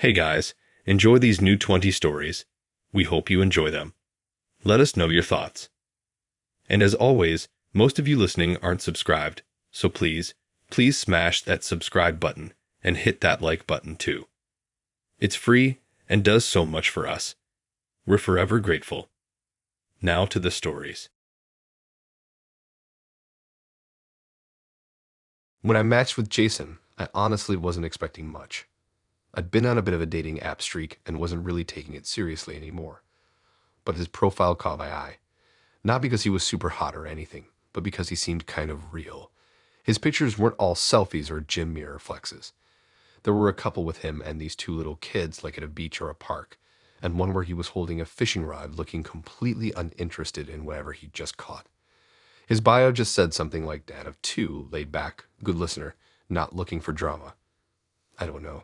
Hey guys, enjoy these new 20 stories. We hope you enjoy them. Let us know your thoughts. And as always, most of you listening aren't subscribed, so please smash that subscribe button and hit that like button too. It's free and does so much for us. We're forever grateful. Now to the stories. When I matched with Jason, I honestly wasn't expecting much. I'd been on a bit of a dating app streak and wasn't really taking it seriously anymore. But his profile caught my eye. Not because he was super hot or anything, but because he seemed kind of real. His pictures weren't all selfies or gym mirror flexes. There were a couple with him and these two little kids, like at a beach or a park, and one where he was holding a fishing rod looking completely uninterested in whatever he'd just caught. His bio just said something like dad of two, laid back, good listener, not looking for drama. I don't know.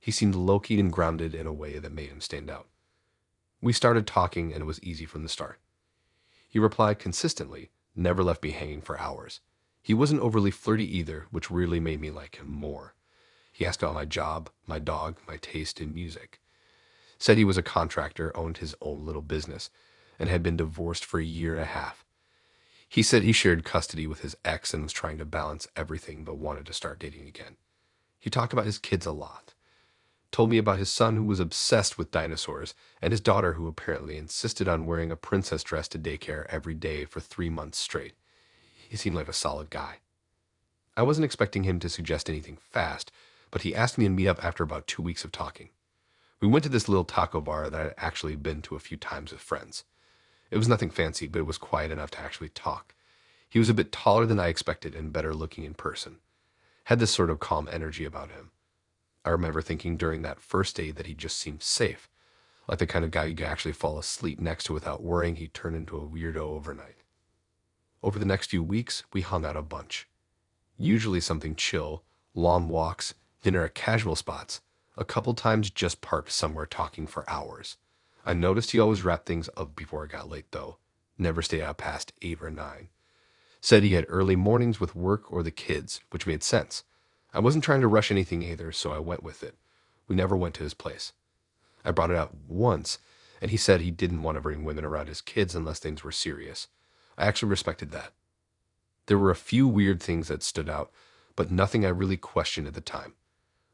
He seemed low-key and grounded in a way that made him stand out. We started talking and it was easy from the start. He replied consistently, never left me hanging for hours. He wasn't overly flirty either, which really made me like him more. He asked about my job, my dog, my taste in music. Said he was a contractor, owned his own little business, and had been divorced for a year and a half. He said he shared custody with his ex and was trying to balance everything but wanted to start dating again. He talked about his kids a lot. Told me about his son who was obsessed with dinosaurs and his daughter who apparently insisted on wearing a princess dress to daycare every day for 3 months straight. He seemed like a solid guy. I wasn't expecting him to suggest anything fast, but he asked me to meet up after about 2 weeks of talking. We went to this little taco bar that I'd actually been to a few times with friends. It was nothing fancy, but it was quiet enough to actually talk. He was a bit taller than I expected and better looking in person. Had this sort of calm energy about him. I remember thinking during that first date that he just seemed safe, like the kind of guy you could actually fall asleep next to without worrying he'd turn into a weirdo overnight. Over the next few weeks, we hung out a bunch. Usually something chill, long walks, dinner at casual spots, a couple times just parked somewhere talking for hours. I noticed he always wrapped things up before it got late though, never stayed out past 8 or 9. Said he had early mornings with work or the kids, which made sense. I wasn't trying to rush anything either, so I went with it. We never went to his place. I brought it up once, and he said he didn't want to bring women around his kids unless things were serious. I actually respected that. There were a few weird things that stood out, but nothing I really questioned at the time.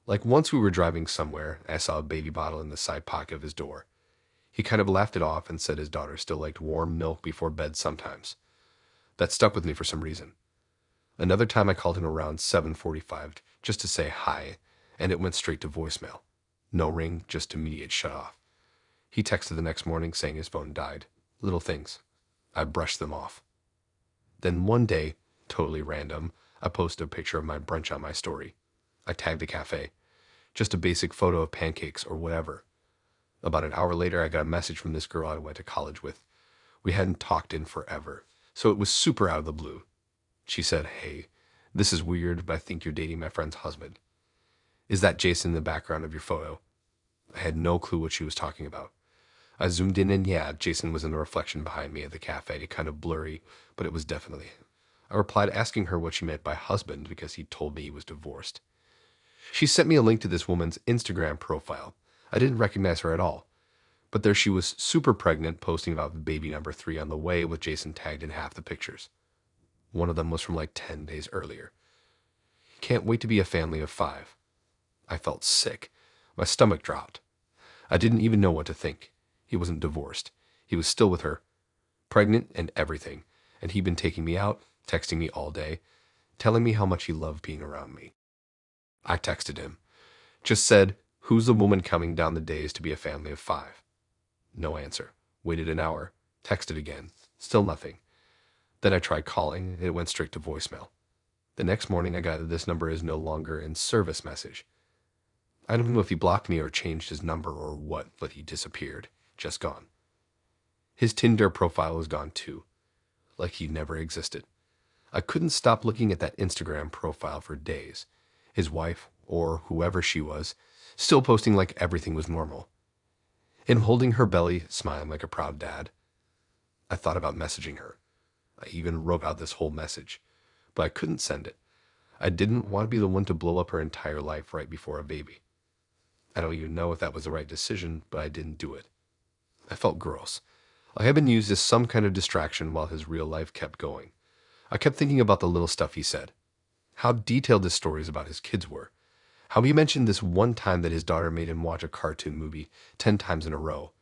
Like once we were driving somewhere, I saw a baby bottle in the side pocket of his door. He kind of laughed it off and said his daughter still liked warm milk before bed sometimes. That stuck with me for some reason. Another time I called him around 7:45 just to say hi, and it went straight to voicemail. No ring, just immediate shut off. He texted the next morning saying his phone died. Little things. I brushed them off. Then one day, totally random, I posted a picture of my brunch on my story. I tagged the cafe. Just a basic photo of pancakes or whatever. About an hour later, I got a message from this girl I went to college with. We hadn't talked in forever, so it was super out of the blue. She said, "Hey, this is weird, but I think you're dating my friend's husband. Is that Jason in the background of your photo?" I had no clue what she was talking about. I zoomed in and yeah, Jason was in the reflection behind me at the cafe, kind of blurry, but it was definitely him. I replied asking her what she meant by husband because he told me he was divorced. She sent me a link to this woman's Instagram profile. I didn't recognize her at all. But there she was, super pregnant, posting about baby number 3 on the way with Jason tagged in half the pictures. One of them was from like 10 days earlier. Can't wait to be a family of 5. I felt sick. My stomach dropped. I didn't even know what to think. He wasn't divorced. He was still with her, pregnant and everything, and he'd been taking me out, texting me all day, telling me how much he loved being around me. I texted him. Just said, "Who's the woman counting down the days to be a family of 5?" No answer. Waited an hour. Texted again. Still nothing. Then I tried calling, and it went straight to voicemail. The next morning I got that this number is no longer in service message. I don't know if he blocked me or changed his number or what, but he disappeared. Just gone. His Tinder profile was gone too. Like he never existed. I couldn't stop looking at that Instagram profile for days. His wife, or whoever she was, still posting like everything was normal. Him holding her belly, smiling like a proud dad. I thought about messaging her. I even wrote out this whole message, but I couldn't send it. I didn't want to be the one to blow up her entire life right before a baby. I don't even know if that was the right decision, but I didn't do it. I felt gross. I had been used as some kind of distraction while his real life kept going. I kept thinking about the little stuff he said. How detailed his stories about his kids were. How he mentioned this one time that his daughter made him watch a cartoon movie 10 times in a row.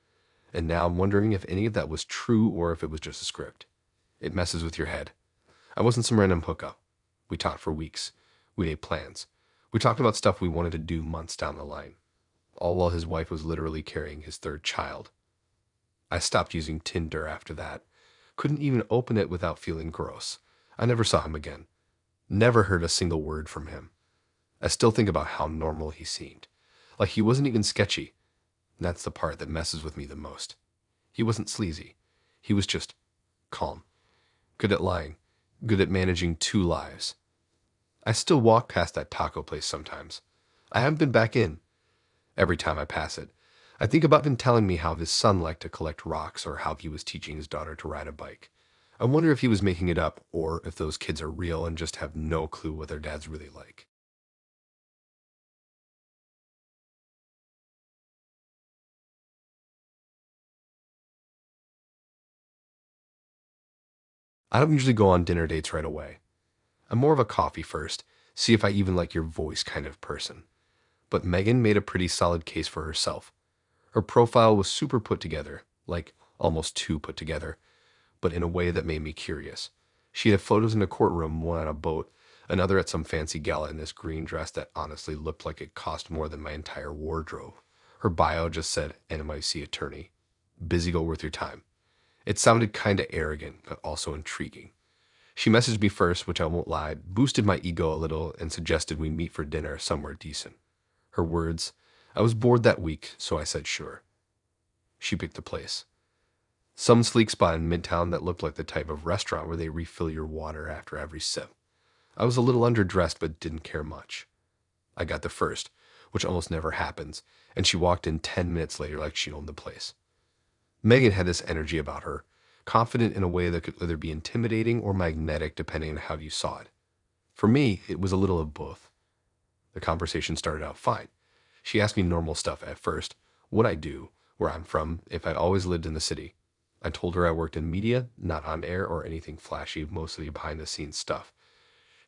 And now I'm wondering if any of that was true or if it was just a script. It messes with your head. I wasn't some random hookup. We talked for weeks. We made plans. We talked about stuff we wanted to do months down the line. All while his wife was literally carrying his third child. I stopped using Tinder after that. Couldn't even open it without feeling gross. I never saw him again. Never heard a single word from him. I still think about how normal he seemed. Like he wasn't even sketchy. That's the part that messes with me the most. He wasn't sleazy. He was just calm. Good at lying. Good at managing two lives. I still walk past that taco place sometimes. I haven't been back in. Every time I pass it, I think about him telling me how his son liked to collect rocks or how he was teaching his daughter to ride a bike. I wonder if he was making it up or if those kids are real and just have no clue what their dad's really like. I don't usually go on dinner dates right away. I'm more of a coffee first, see if I even like your voice kind of person. But Megan made a pretty solid case for herself. Her profile was super put together, like almost too put together, but in a way that made me curious. She had photos in a courtroom, one on a boat, another at some fancy gala in this green dress that honestly looked like it cost more than my entire wardrobe. Her bio just said NYC attorney. Busy, go worth your time. It sounded kinda arrogant, but also intriguing. She messaged me first, which I won't lie, boosted my ego a little and suggested we meet for dinner somewhere decent. Her words, I was bored that week, so I said sure. She picked the place. Some sleek spot in Midtown that looked like the type of restaurant where they refill your water after every sip. I was a little underdressed but didn't care much. I got the first, which almost never happens, and she walked in 10 minutes later like she owned the place. Megan had this energy about her, confident in a way that could either be intimidating or magnetic depending on how you saw it. For me, it was a little of both. The conversation started out fine. She asked me normal stuff at first, what I do, where I'm from, if I'd always lived in the city. I told her I worked in media, not on air or anything flashy, mostly behind the scenes stuff.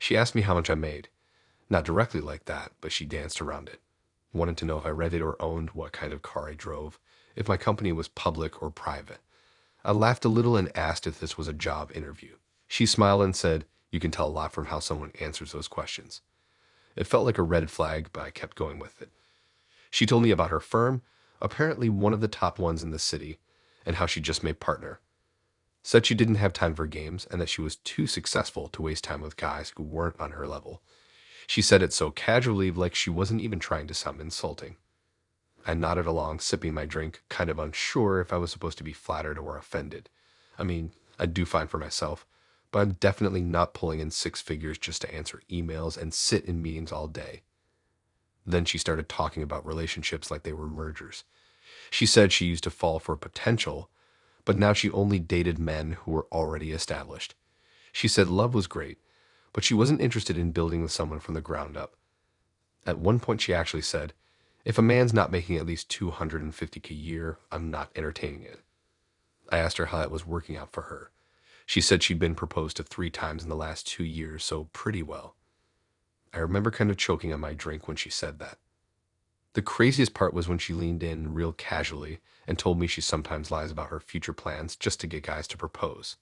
She asked me how much I made. Not directly like that, but she danced around it. Wanted to know if I rented or owned, what kind of car I drove, if my company was public or private. I laughed a little and asked if this was a job interview. She smiled and said, you can tell a lot from how someone answers those questions. It felt like a red flag, but I kept going with it. She told me about her firm, apparently one of the top ones in the city, and how she just made partner. Said she didn't have time for games and that she was too successful to waste time with guys who weren't on her level. She said it so casually, like she wasn't even trying to sound insulting. I nodded along, sipping my drink, kind of unsure if I was supposed to be flattered or offended. I mean, I do fine for myself, but I'm definitely not pulling in six figures just to answer emails and sit in meetings all day. Then she started talking about relationships like they were mergers. She said she used to fall for potential, but now she only dated men who were already established. She said love was great, but she wasn't interested in building with someone from the ground up. At one point she actually said, if a man's not making at least $250K a year, I'm not entertaining it. I asked her how that was working out for her. She said she'd been proposed to 3 times in the last 2 years, so pretty well. I remember kind of choking on my drink when she said that. The craziest part was when she leaned in real casually and told me she sometimes lies about her future plans just to get guys to propose.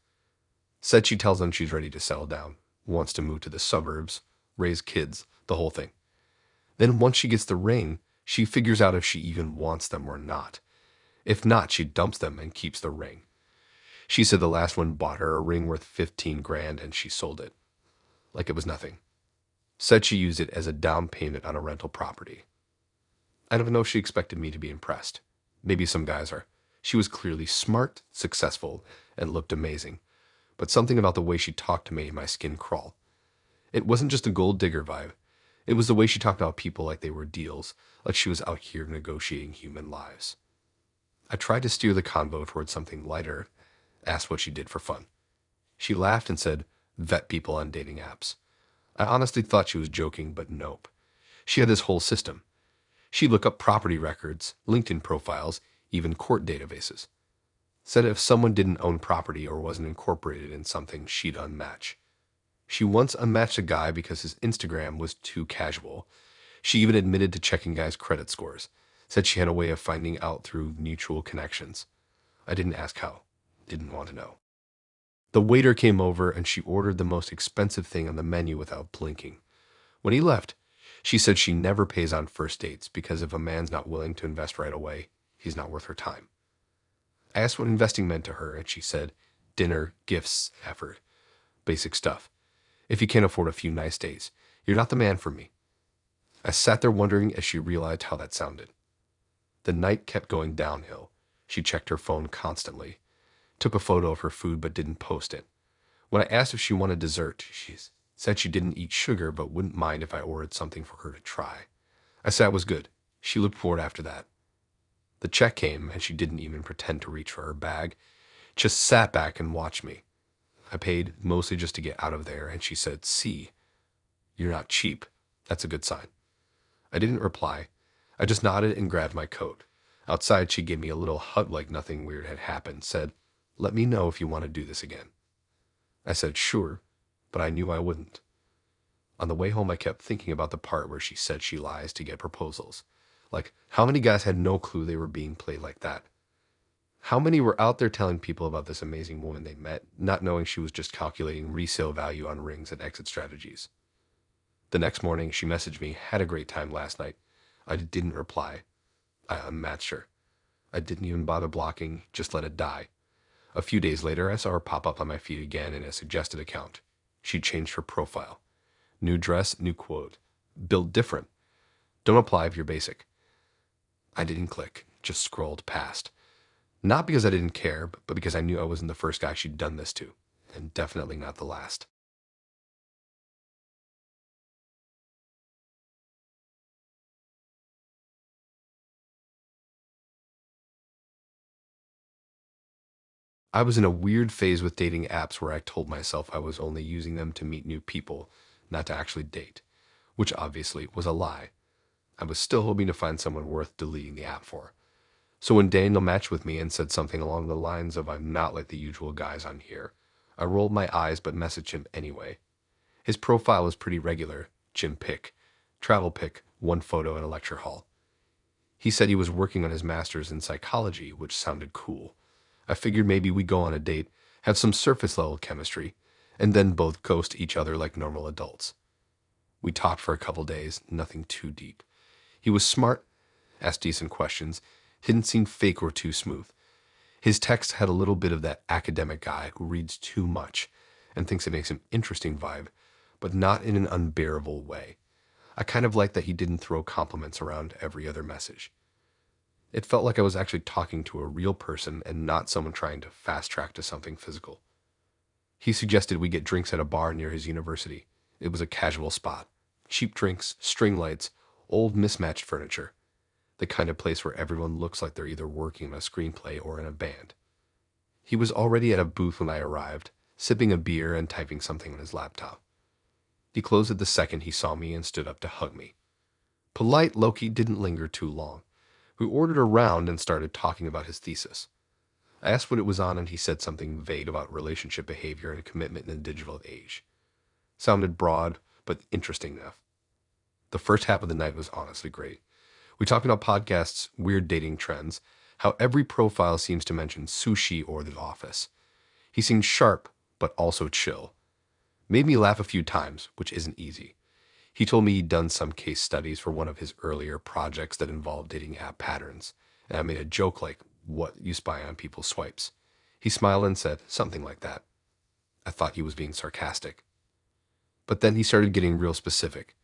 Said she tells them she's ready to settle down, wants to move to the suburbs, raise kids, the whole thing. Then once she gets the ring, she figures out if she even wants them or not. If not, she dumps them and keeps the ring. She said the last one bought her a ring worth 15 grand and she sold it. Like it was nothing. Said she used it as a down payment on a rental property. I don't know if she expected me to be impressed. Maybe some guys are. She was clearly smart, successful, and looked amazing. But something about the way she talked made my skin crawl. It wasn't just a gold digger vibe. It was the way she talked about people like they were deals, like she was out here negotiating human lives. I tried to steer the convo towards something lighter, asked what she did for fun. She laughed and said, vet people on dating apps. I honestly thought she was joking, but nope. She had this whole system. She'd look up property records, LinkedIn profiles, even court databases. Said if someone didn't own property or wasn't incorporated in something, she'd unmatch. She once unmatched a guy because his Instagram was too casual. She even admitted to checking guys' credit scores. Said she had a way of finding out through mutual connections. I didn't ask how. Didn't want to know. The waiter came over and she ordered the most expensive thing on the menu without blinking. When he left, she said she never pays on first dates because if a man's not willing to invest right away, he's not worth her time. I asked what investing meant to her, and she said, dinner, gifts, effort. Basic stuff. If you can't afford a few nice days, you're not the man for me. I sat there wondering as she realized how that sounded. The night kept going downhill. She checked her phone constantly. Took a photo of her food but didn't post it. When I asked if she wanted dessert, she said she didn't eat sugar but wouldn't mind if I ordered something for her to try. I said it was good. She looked forward after that. The check came and she didn't even pretend to reach for her bag. Just sat back and watched me. I paid mostly just to get out of there, and she said, "See, you're not cheap. That's a good sign." I didn't reply. I just nodded and grabbed my coat. Outside, she gave me a little hug like nothing weird had happened, said, "Let me know if you want to do this again." I said, "Sure," but I knew I wouldn't. On the way home, I kept thinking about the part where she said she lies to get proposals. Like, how many guys had no clue they were being played like that? How many were out there telling people about this amazing woman they met, not knowing she was just calculating resale value on rings and exit strategies? The next morning, she messaged me, "Had a great time last night." I didn't reply. I unmatched her. I didn't even bother blocking, just let it die. A few days later, I saw her pop up on my feed again in a suggested account. She changed her profile. New dress, new quote. Built different. Don't apply if you're basic. I didn't click, just scrolled past. Not because I didn't care, but because I knew I wasn't the first guy she'd done this to, and definitely not the last. I was in a weird phase with dating apps where I told myself I was only using them to meet new people, not to actually date, which obviously was a lie. I was still hoping to find someone worth deleting the app for. So when Daniel matched with me and said something along the lines of "I'm not like the usual guys on here," I rolled my eyes but messaged him anyway. His profile was pretty regular: gym pic, travel pic, one photo in a lecture hall. He said he was working on his master's in psychology, which sounded cool. I figured maybe we'd go on a date, have some surface level chemistry, and then both ghost each other like normal adults. We talked for a couple days, nothing too deep. He was smart, asked decent questions, didn't seem fake or too smooth. His text had a little bit of that academic guy who reads too much and thinks it makes him interesting vibe, but not in an unbearable way. I kind of liked that he didn't throw compliments around every other message. It felt like I was actually talking to a real person and not someone trying to fast track to something physical. He suggested we get drinks at a bar near his university. It was a casual spot. Cheap drinks, string lights, old mismatched furniture. The kind of place where everyone looks like they're either working on a screenplay or in a band. He was already at a booth when I arrived, sipping a beer and typing something on his laptop. He closed it the second he saw me and stood up to hug me. Polite, Loki didn't linger too long. We ordered a round and started talking about his thesis. I asked what it was on, and he said something vague about relationship behavior and commitment in the digital age. Sounded broad, but interesting enough. The first half of the night was honestly great. We talked about podcasts, weird dating trends, how every profile seems to mention sushi or The Office. He seemed sharp, but also chill. Made me laugh a few times, which isn't easy. He told me he'd done some case studies for one of his earlier projects that involved dating app patterns, and I made a joke like, "What, you spy on people's swipes?" He smiled and said something like that. I thought he was being sarcastic. But then he started getting real specific.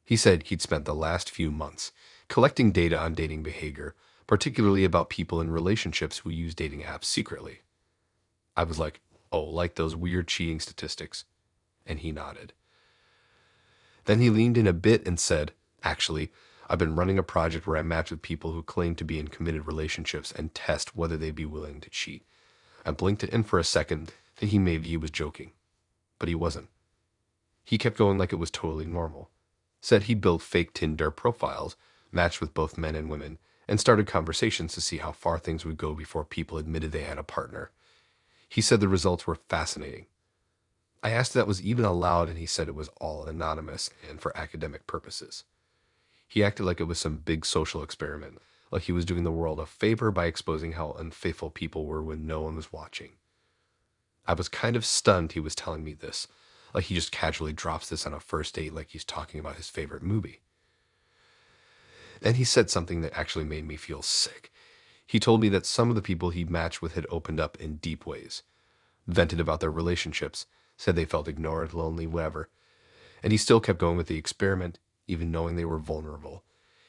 He said he'd spent the last few months collecting data on dating behavior, particularly about people in relationships who use dating apps secretly. I was like, "Oh, like those weird cheating statistics?" And he nodded. Then he leaned in a bit and said, "Actually, I've been running a project where I match with people who claim to be in committed relationships and test whether they'd be willing to cheat." I blinked it in for a second, thinking maybe he was joking. But he wasn't. He kept going like it was totally normal. Said he built fake Tinder profiles, matched with both men and women, and started conversations to see how far things would go before people admitted they had a partner. He said the results were fascinating. I asked if that was even allowed, and he said it was all anonymous and for academic purposes. He acted like it was some big social experiment, like he was doing the world a favor by exposing how unfaithful people were when no one was watching. I was kind of stunned he was telling me this, like he just casually drops this on a first date like he's talking about his favorite movie. And he said something that actually made me feel sick. He told me that some of the people he matched with had opened up in deep ways, vented about their relationships, said they felt ignored, lonely, whatever. And he still kept going with the experiment, even knowing they were vulnerable.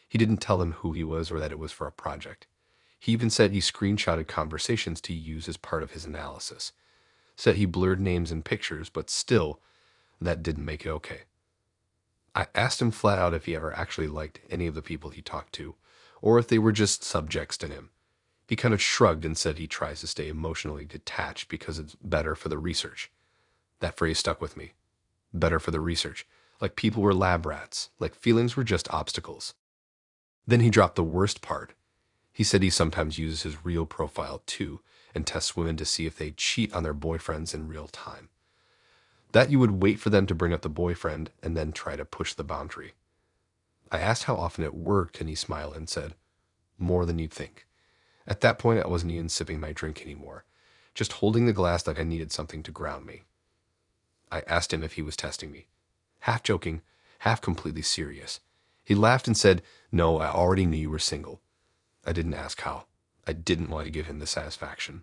He didn't tell them who he was or that it was for a project. He even said he screenshotted conversations to use as part of his analysis. Said he blurred names and pictures, but still, that didn't make it okay. I asked him flat out if he ever actually liked any of the people he talked to, or if they were just subjects to him. He kind of shrugged and said he tries to stay emotionally detached because it's better for the research. That phrase stuck with me. Better for the research. Like people were lab rats, like feelings were just obstacles. Then he dropped the worst part. He said he sometimes uses his real profile too and tests women to see if they cheat on their boyfriends in real time. That you would wait for them to bring up the boyfriend and then try to push the boundary. I asked how often it worked, and he smiled and said, "More than you'd think." At that point, I wasn't even sipping my drink anymore, just holding the glass like I needed something to ground me. I asked him if he was testing me, half joking, half completely serious. He laughed and said, "No, I already knew you were single." I didn't ask how. I didn't want to give him the satisfaction.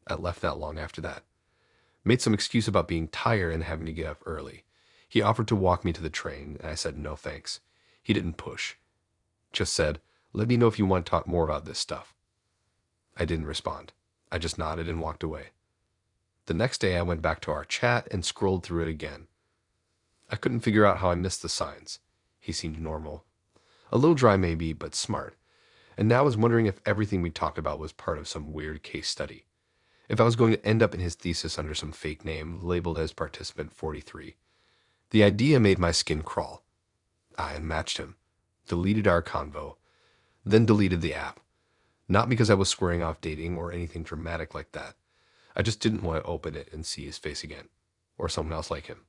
I left not long after that. Made some excuse about being tired and having to get up early. He offered to walk me to the train, and I said no thanks. He didn't push. Just said, "Let me know if you want to talk more about this stuff." I didn't respond. I just nodded and walked away. The next day I went back to our chat and scrolled through it again. I couldn't figure out how I missed the signs. He seemed normal. A little dry maybe, but smart. And now I was wondering if everything we talked about was part of some weird case study. If I was going to end up in his thesis under some fake name, labeled as Participant 43. The idea made my skin crawl. I unmatched him, deleted our convo, then deleted the app. Not because I was squaring off dating or anything dramatic like that. I just didn't want to open it and see his face again, or someone else like him.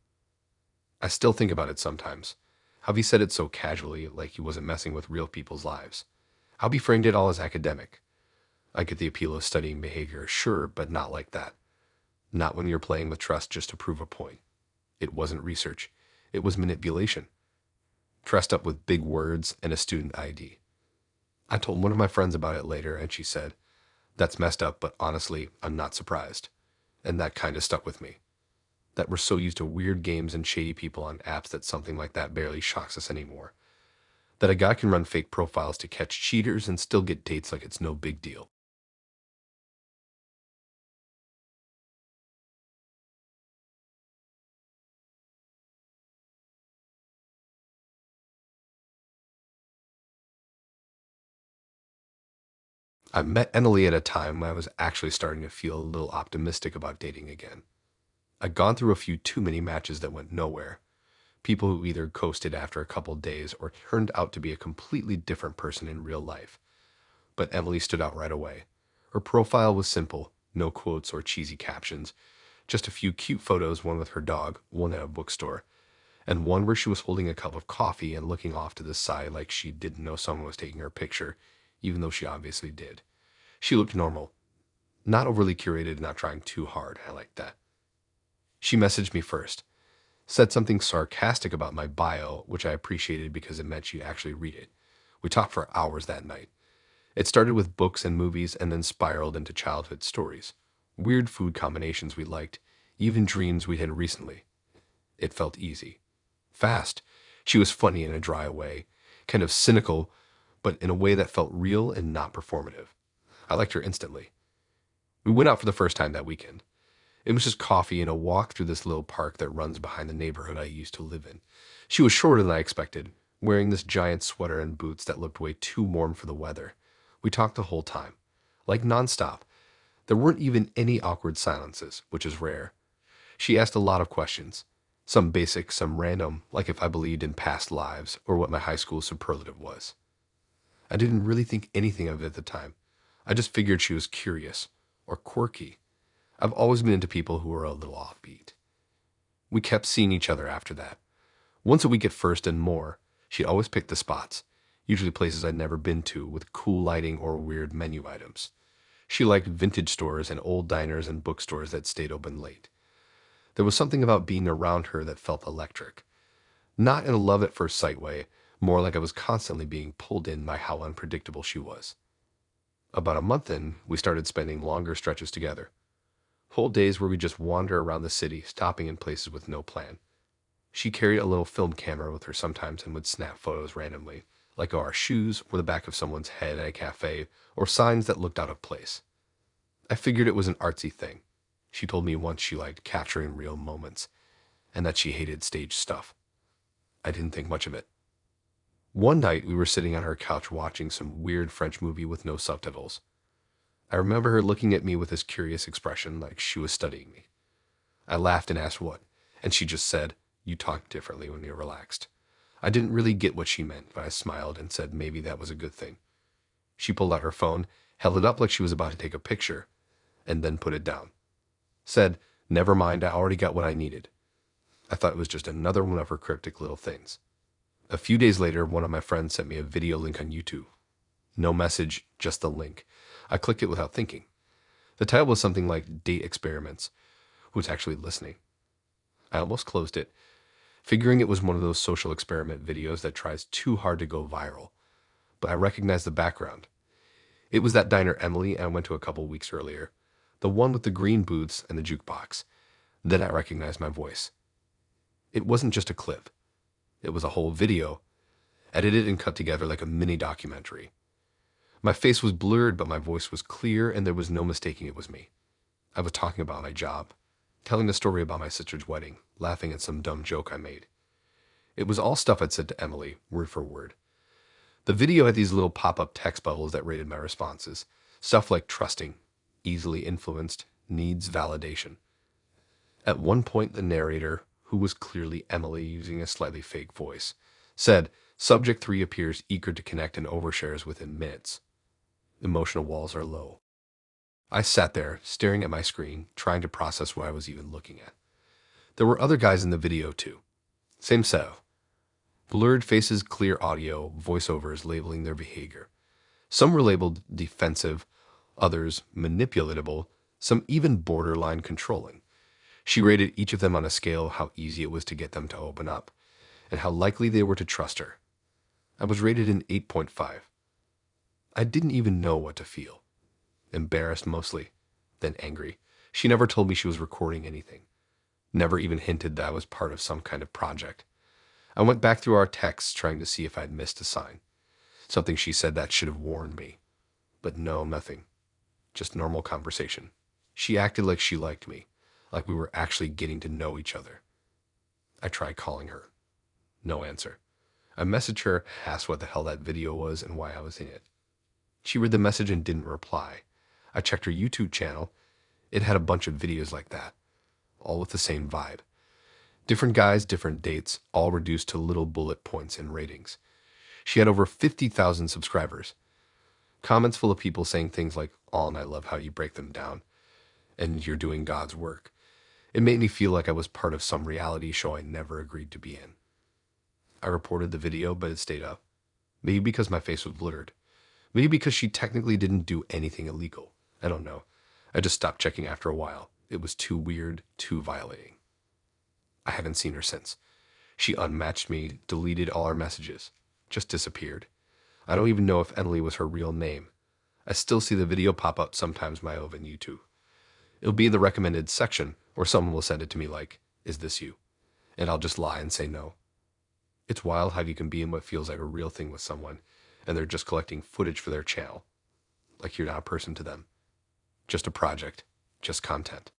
I still think about it sometimes. How he said it so casually, like he wasn't messing with real people's lives. How he framed it all as academic. I get the appeal of studying behavior, sure, but not like that. Not when you're playing with trust just to prove a point. It wasn't research. It was manipulation. Dressed up with big words and a student ID. I told one of my friends about it later, and she said, "That's messed up, but honestly, I'm not surprised." And that kind of stuck with me. That we're so used to weird games and shady people on apps that something like that barely shocks us anymore. That a guy can run fake profiles to catch cheaters and still get dates like it's no big deal. I met Emily at a time when I was actually starting to feel a little optimistic about dating again. I'd gone through a few too many matches that went nowhere. People who either ghosted after a couple days or turned out to be a completely different person in real life. But Emily stood out right away. Her profile was simple, no quotes or cheesy captions, just a few cute photos, one with her dog, one at a bookstore, and one where she was holding a cup of coffee and looking off to the side like she didn't know someone was taking her picture, even though she obviously did. She looked normal. Not overly curated, not trying too hard. I liked that. She messaged me first. Said something sarcastic about my bio, which I appreciated because it meant she'd actually read it. We talked for hours that night. It started with books and movies and then spiraled into childhood stories. Weird food combinations we liked, even dreams we had recently. It felt easy. Fast. She was funny in a dry way, kind of cynical, but in a way that felt real and not performative. I liked her instantly. We went out for the first time that weekend. It was just coffee and a walk through this little park that runs behind the neighborhood I used to live in. She was shorter than I expected, wearing this giant sweater and boots that looked way too warm for the weather. We talked the whole time, like nonstop. There weren't even any awkward silences, which is rare. She asked a lot of questions. Some basic, some random, like if I believed in past lives or what my high school superlative was. I didn't really think anything of it at the time. I just figured she was curious or quirky. I've always been into people who are a little offbeat. We kept seeing each other after that. Once a week at first and more. She'd always pick the spots, usually places I'd never been to with cool lighting or weird menu items. She liked vintage stores and old diners and bookstores that stayed open late. There was something about being around her that felt electric. Not in a love at first sight way, more like I was constantly being pulled in by how unpredictable she was. About a month in, we started spending longer stretches together. Whole days where we just wander around the city, stopping in places with no plan. She carried a little film camera with her sometimes and would snap photos randomly, like our shoes or the back of someone's head at a cafe, or signs that looked out of place. I figured it was an artsy thing. She told me once she liked capturing real moments, and that she hated staged stuff. I didn't think much of it. One night, we were sitting on her couch watching some weird French movie with no subtitles. I remember her looking at me with this curious expression, like she was studying me. I laughed and asked what, and she just said, "You talk differently when you're relaxed." I didn't really get what she meant, but I smiled and said maybe that was a good thing. She pulled out her phone, held it up like she was about to take a picture, and then put it down. Said, "Never mind, I already got what I needed." I thought it was just another one of her cryptic little things. A few days later, one of my friends sent me a video link on YouTube. No message, just the link. I clicked it without thinking. The title was something like Date Experiments. Who's actually listening? I almost closed it, figuring it was one of those social experiment videos that tries too hard to go viral. But I recognized the background. It was that diner Emily I went to a couple weeks earlier, the one with the green booths and the jukebox. Then I recognized my voice. It wasn't just a clip. It was a whole video, edited and cut together like a mini documentary. My face was blurred, but my voice was clear, and there was no mistaking it was me. I was talking about my job, telling the story about my sister's wedding, laughing at some dumb joke I made. It was all stuff I'd said to Emily, word for word. The video had these little pop-up text bubbles that rated my responses. Stuff like trusting, easily influenced, needs validation. At one point, the narrator, who was clearly Emily using a slightly fake voice, said, "Subject 3 appears eager to connect and overshares within minutes. Emotional walls are low." I sat there, staring at my screen, trying to process what I was even looking at. There were other guys in the video, too. Same setup. Blurred faces, clear audio, voiceovers labeling their behavior. Some were labeled defensive, others manipulatable, some even borderline controlling. She rated each of them on a scale of how easy it was to get them to open up, and how likely they were to trust her. I was rated an 8.5. I didn't even know what to feel. Embarrassed mostly, then angry. She never told me she was recording anything. Never even hinted that I was part of some kind of project. I went back through our texts trying to see if I'd missed a sign. Something she said that should have warned me. But no, nothing. Just normal conversation. She acted like she liked me, like we were actually getting to know each other. I tried calling her. No answer. I messaged her, asked what the hell that video was and why I was in it. She read the message and didn't reply. I checked her YouTube channel. It had a bunch of videos like that, all with the same vibe. Different guys, different dates, all reduced to little bullet points and ratings. She had over 50,000 subscribers. Comments full of people saying things like, "Oh, and I love how you break them down," and "You're doing God's work." It made me feel like I was part of some reality show I never agreed to be in. I reported the video, but it stayed up. Maybe because my face was blurred. Maybe because she technically didn't do anything illegal. I don't know. I just stopped checking after a while. It was too weird, too violating. I haven't seen her since. She unmatched me, deleted all our messages, just disappeared. I don't even know if Emily was her real name. I still see the video pop up sometimes my oven YouTube. It'll be in the recommended section, or someone will send it to me like, "Is this you?" And I'll just lie and say no. It's wild how you can be in what feels like a real thing with someone, and they're just collecting footage for their channel. Like you're not a person to them. Just a project. Just content.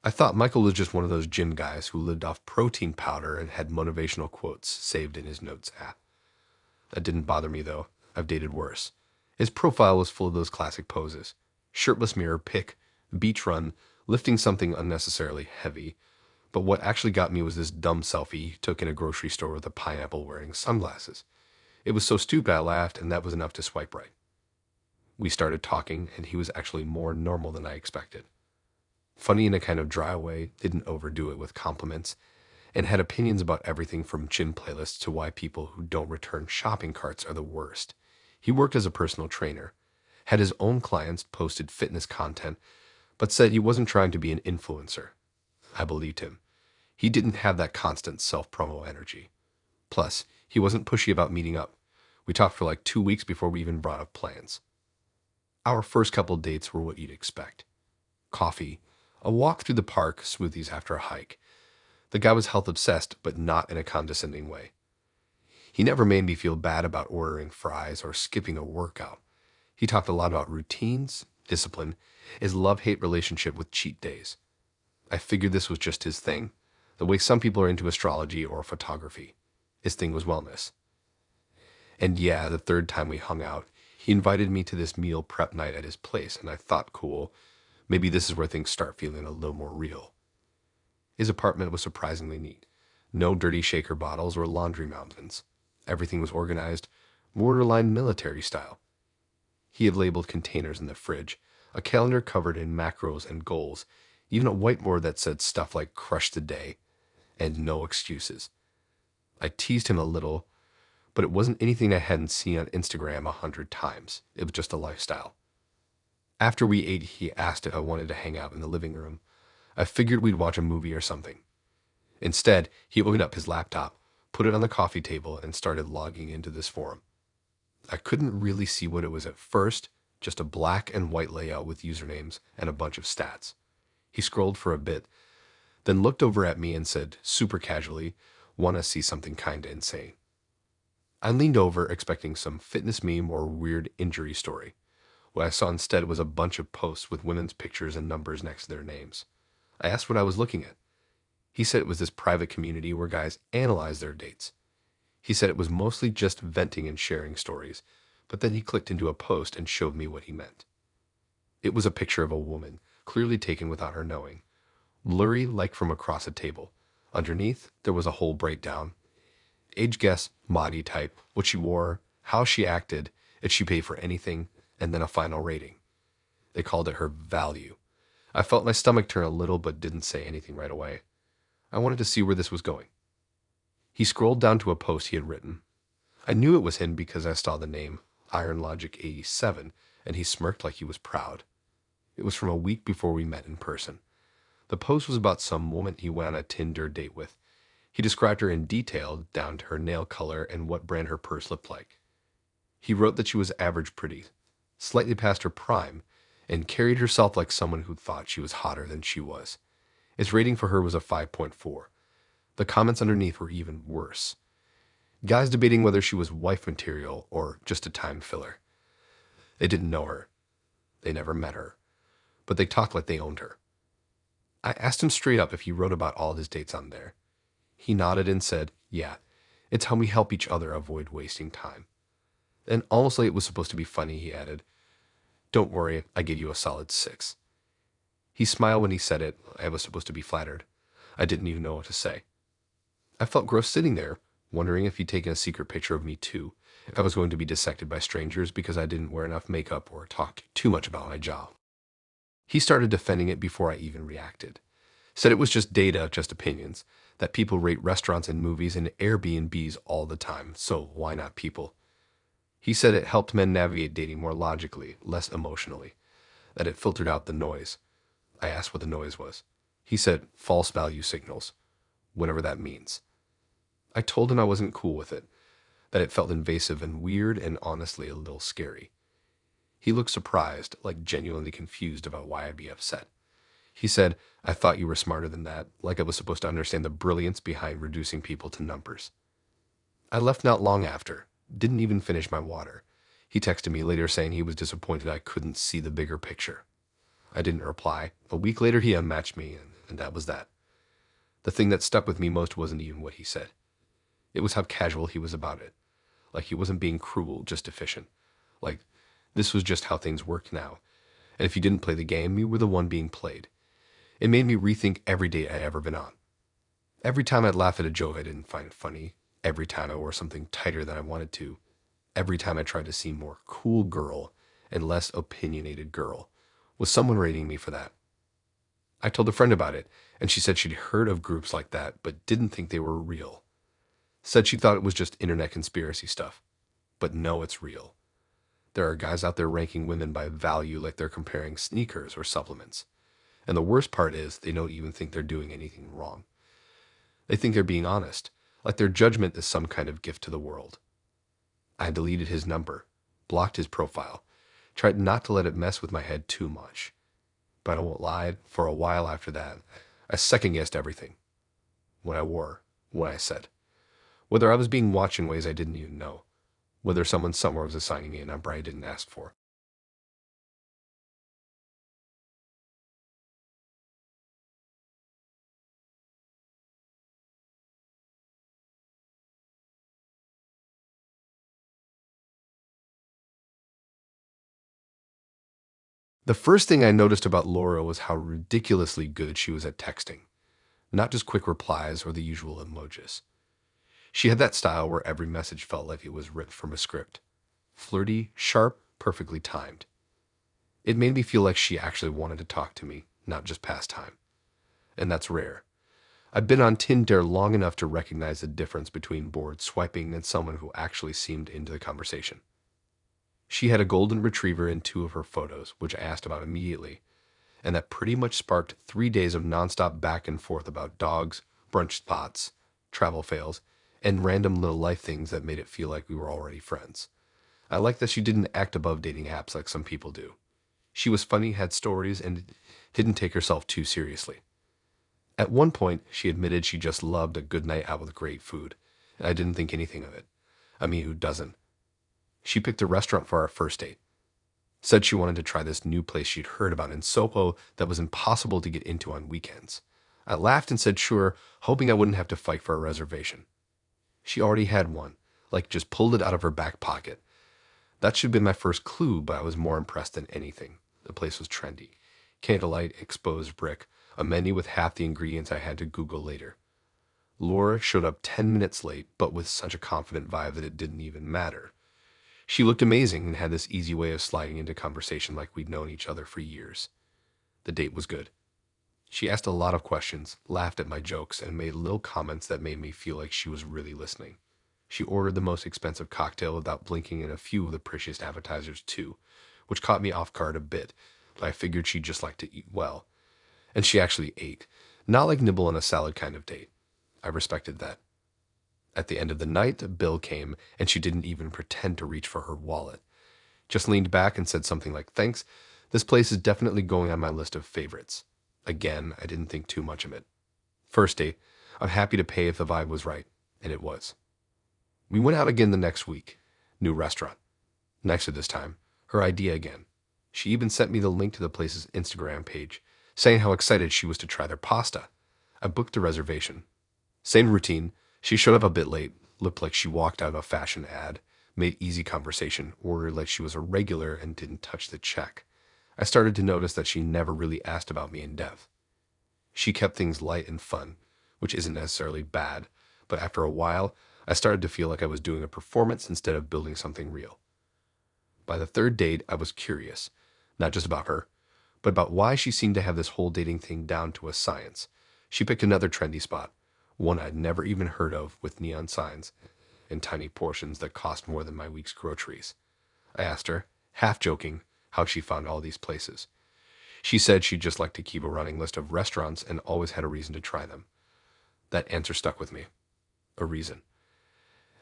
I thought Michael was just one of those gym guys who lived off protein powder and had motivational quotes saved in his notes app. That didn't bother me though. I've dated worse. His profile was full of those classic poses: shirtless mirror pic, beach run, lifting something unnecessarily heavy. But what actually got me was this dumb selfie he took in a grocery store with a pineapple wearing sunglasses. It was so stupid I laughed, and that was enough to swipe right. We started talking, and he was actually more normal than I expected. Funny in a kind of dry way, didn't overdo it with compliments, and had opinions about everything from gym playlists to why people who don't return shopping carts are the worst. He worked as a personal trainer, had his own clients, posted fitness content, but said he wasn't trying to be an influencer. I believed him. He didn't have that constant self-promo energy. Plus, he wasn't pushy about meeting up. We talked for like 2 weeks before we even brought up plans. Our first couple dates were what you'd expect. Coffee, a walk through the park, smoothies after a hike. The guy was health obsessed, but not in a condescending way. He never made me feel bad about ordering fries or skipping a workout. He talked a lot about routines, discipline, his love-hate relationship with cheat days. I figured this was just his thing, the way some people are into astrology or photography. His thing was wellness. And yeah, the third time we hung out, he invited me to this meal prep night at his place, and I thought, cool, maybe this is where things start feeling a little more real. His apartment was surprisingly neat. No dirty shaker bottles or laundry mountains. Everything was organized, borderline military style. He had labeled containers in the fridge, a calendar covered in macros and goals, even a whiteboard that said stuff like crush the day and no excuses. I teased him a little, but it wasn't anything I hadn't seen on Instagram 100 times. It was just a lifestyle. After we ate, he asked if I wanted to hang out in the living room. I figured we'd watch a movie or something. Instead, he opened up his laptop, put it on the coffee table, and started logging into this forum. I couldn't really see what it was at first, just a black and white layout with usernames and a bunch of stats. He scrolled for a bit, then looked over at me and said, super casually, "Wanna see something kinda insane?" I leaned over, expecting some fitness meme or weird injury story. What I saw instead was a bunch of posts with women's pictures and numbers next to their names. I asked what I was looking at. He said it was this private community where guys analyze their dates. He said it was mostly just venting and sharing stories, but then he clicked into a post and showed me what he meant. It was a picture of a woman, clearly taken without her knowing, blurry like from across a table. Underneath, there was a whole breakdown. Age guess, body type, what she wore, how she acted, if she paid for anything, and then a final rating. They called it her value. I felt my stomach turn a little but didn't say anything right away. I wanted to see where this was going. He scrolled down to a post he had written. I knew it was him because I saw the name, Iron Logic 87, and he smirked like he was proud. It was from a week before we met in person. The post was about some woman he went on a Tinder date with. He described her in detail, down to her nail color and what brand her purse looked like. He wrote that she was average pretty, slightly past her prime, and carried herself like someone who thought she was hotter than she was. His rating for her was a 5.4. The comments underneath were even worse. Guys debating whether she was wife material or just a time filler. They didn't know her. They never met her. But they talked like they owned her. I asked him straight up if he wrote about all his dates on there. He nodded and said, yeah, it's how we help each other avoid wasting time. Then, almost like it was supposed to be funny, he added, don't worry, I give you a solid 6. He smiled when he said it. I was supposed to be flattered. I didn't even know what to say. I felt gross sitting there, wondering if he'd taken a secret picture of me too, if I was going to be dissected by strangers because I didn't wear enough makeup or talk too much about my job. He started defending it before I even reacted. Said it was just data, just opinions, that people rate restaurants and movies and Airbnbs all the time, so why not people? He said it helped men navigate dating more logically, less emotionally, that it filtered out the noise. I asked what the noise was. He said false value signals, whatever that means. I told him I wasn't cool with it, that it felt invasive and weird and honestly a little scary. He looked surprised, like genuinely confused about why I'd be upset. He said, I thought you were smarter than that, like I was supposed to understand the brilliance behind reducing people to numbers. I left not long after, didn't even finish my water. He texted me later saying he was disappointed I couldn't see the bigger picture. I didn't reply. A week later he unmatched me, and that was that. The thing that stuck with me most wasn't even what he said. It was how casual he was about it. Like he wasn't being cruel, just efficient. Like This was just how things worked now. And if you didn't play the game, you were the one being played. It made me rethink every date I'd ever been on. Every time I'd laugh at a joke I didn't find funny. Every time I wore something tighter than I wanted to. Every time I tried to seem more cool girl and less opinionated girl. Was someone rating me for that? I told a friend about it, and she said she'd heard of groups like that, but didn't think they were real. Said she thought it was just internet conspiracy stuff. But no, it's real. There are guys out there ranking women by value like they're comparing sneakers or supplements. And the worst part is they don't even think they're doing anything wrong. They think they're being honest, like their judgment is some kind of gift to the world. I deleted his number, blocked his profile, tried not to let it mess with my head too much. But I won't lie, for a while after that, I second-guessed everything. What I wore, what I said. Whether I was being watched in ways I didn't even know. Whether someone somewhere was assigning me a number I didn't ask for. The first thing I noticed about Laura was how ridiculously good she was at texting. Not just quick replies or the usual emojis. She had that style where every message felt like it was ripped from a script. Flirty, sharp, perfectly timed. It made me feel like she actually wanted to talk to me, not just pass time. And that's rare. I've been on Tinder long enough to recognize the difference between bored swiping and someone who actually seemed into the conversation. She had a golden retriever in 2 of her photos, which I asked about immediately, and that pretty much sparked 3 days of nonstop back and forth about dogs, brunch spots, travel fails, and random little life things that made it feel like we were already friends. I liked that she didn't act above dating apps like some people do. She was funny, had stories, and didn't take herself too seriously. At one point, she admitted she just loved a good night out with great food, and I didn't think anything of it. I mean, who doesn't? She picked a restaurant for our first date. Said she wanted to try this new place she'd heard about in Soho that was impossible to get into on weekends. I laughed and said sure, hoping I wouldn't have to fight for a reservation. She already had one, like just pulled it out of her back pocket. That should have been my first clue, but I was more impressed than anything. The place was trendy. Candlelight, exposed brick, a menu with half the ingredients I had to Google later. Laura showed up 10 minutes late, but with such a confident vibe that it didn't even matter. She looked amazing and had this easy way of sliding into conversation like we'd known each other for years. The date was good. She asked a lot of questions, laughed at my jokes, and made little comments that made me feel like she was really listening. She ordered the most expensive cocktail without blinking and a few of the prettiest appetizers too, which caught me off guard a bit, but I figured she'd just like to eat well. And she actually ate. Not like nibble on a salad kind of date. I respected that. At the end of the night, a bill came, and she didn't even pretend to reach for her wallet. Just leaned back and said something like, "Thanks, this place is definitely going on my list of favorites." Again, I didn't think too much of it. First date, I'm happy to pay if the vibe was right, and it was. We went out again the next week. New restaurant. Nicer this time. Her idea again. She even sent me the link to the place's Instagram page, saying how excited she was to try their pasta. I booked the reservation. Same routine. She showed up a bit late, looked like she walked out of a fashion ad, made easy conversation, ordered like she was a regular and didn't touch the check. I started to notice that she never really asked about me in depth. She kept things light and fun, which isn't necessarily bad, but after a while, I started to feel like I was doing a performance instead of building something real. By the third date, I was curious, not just about her, but about why she seemed to have this whole dating thing down to a science. She picked another trendy spot, one I'd never even heard of, with neon signs and tiny portions that cost more than my week's groceries. I asked her, half joking, how she found all these places. She said she'd just like to keep a running list of restaurants and always had a reason to try them. That answer stuck with me. A reason.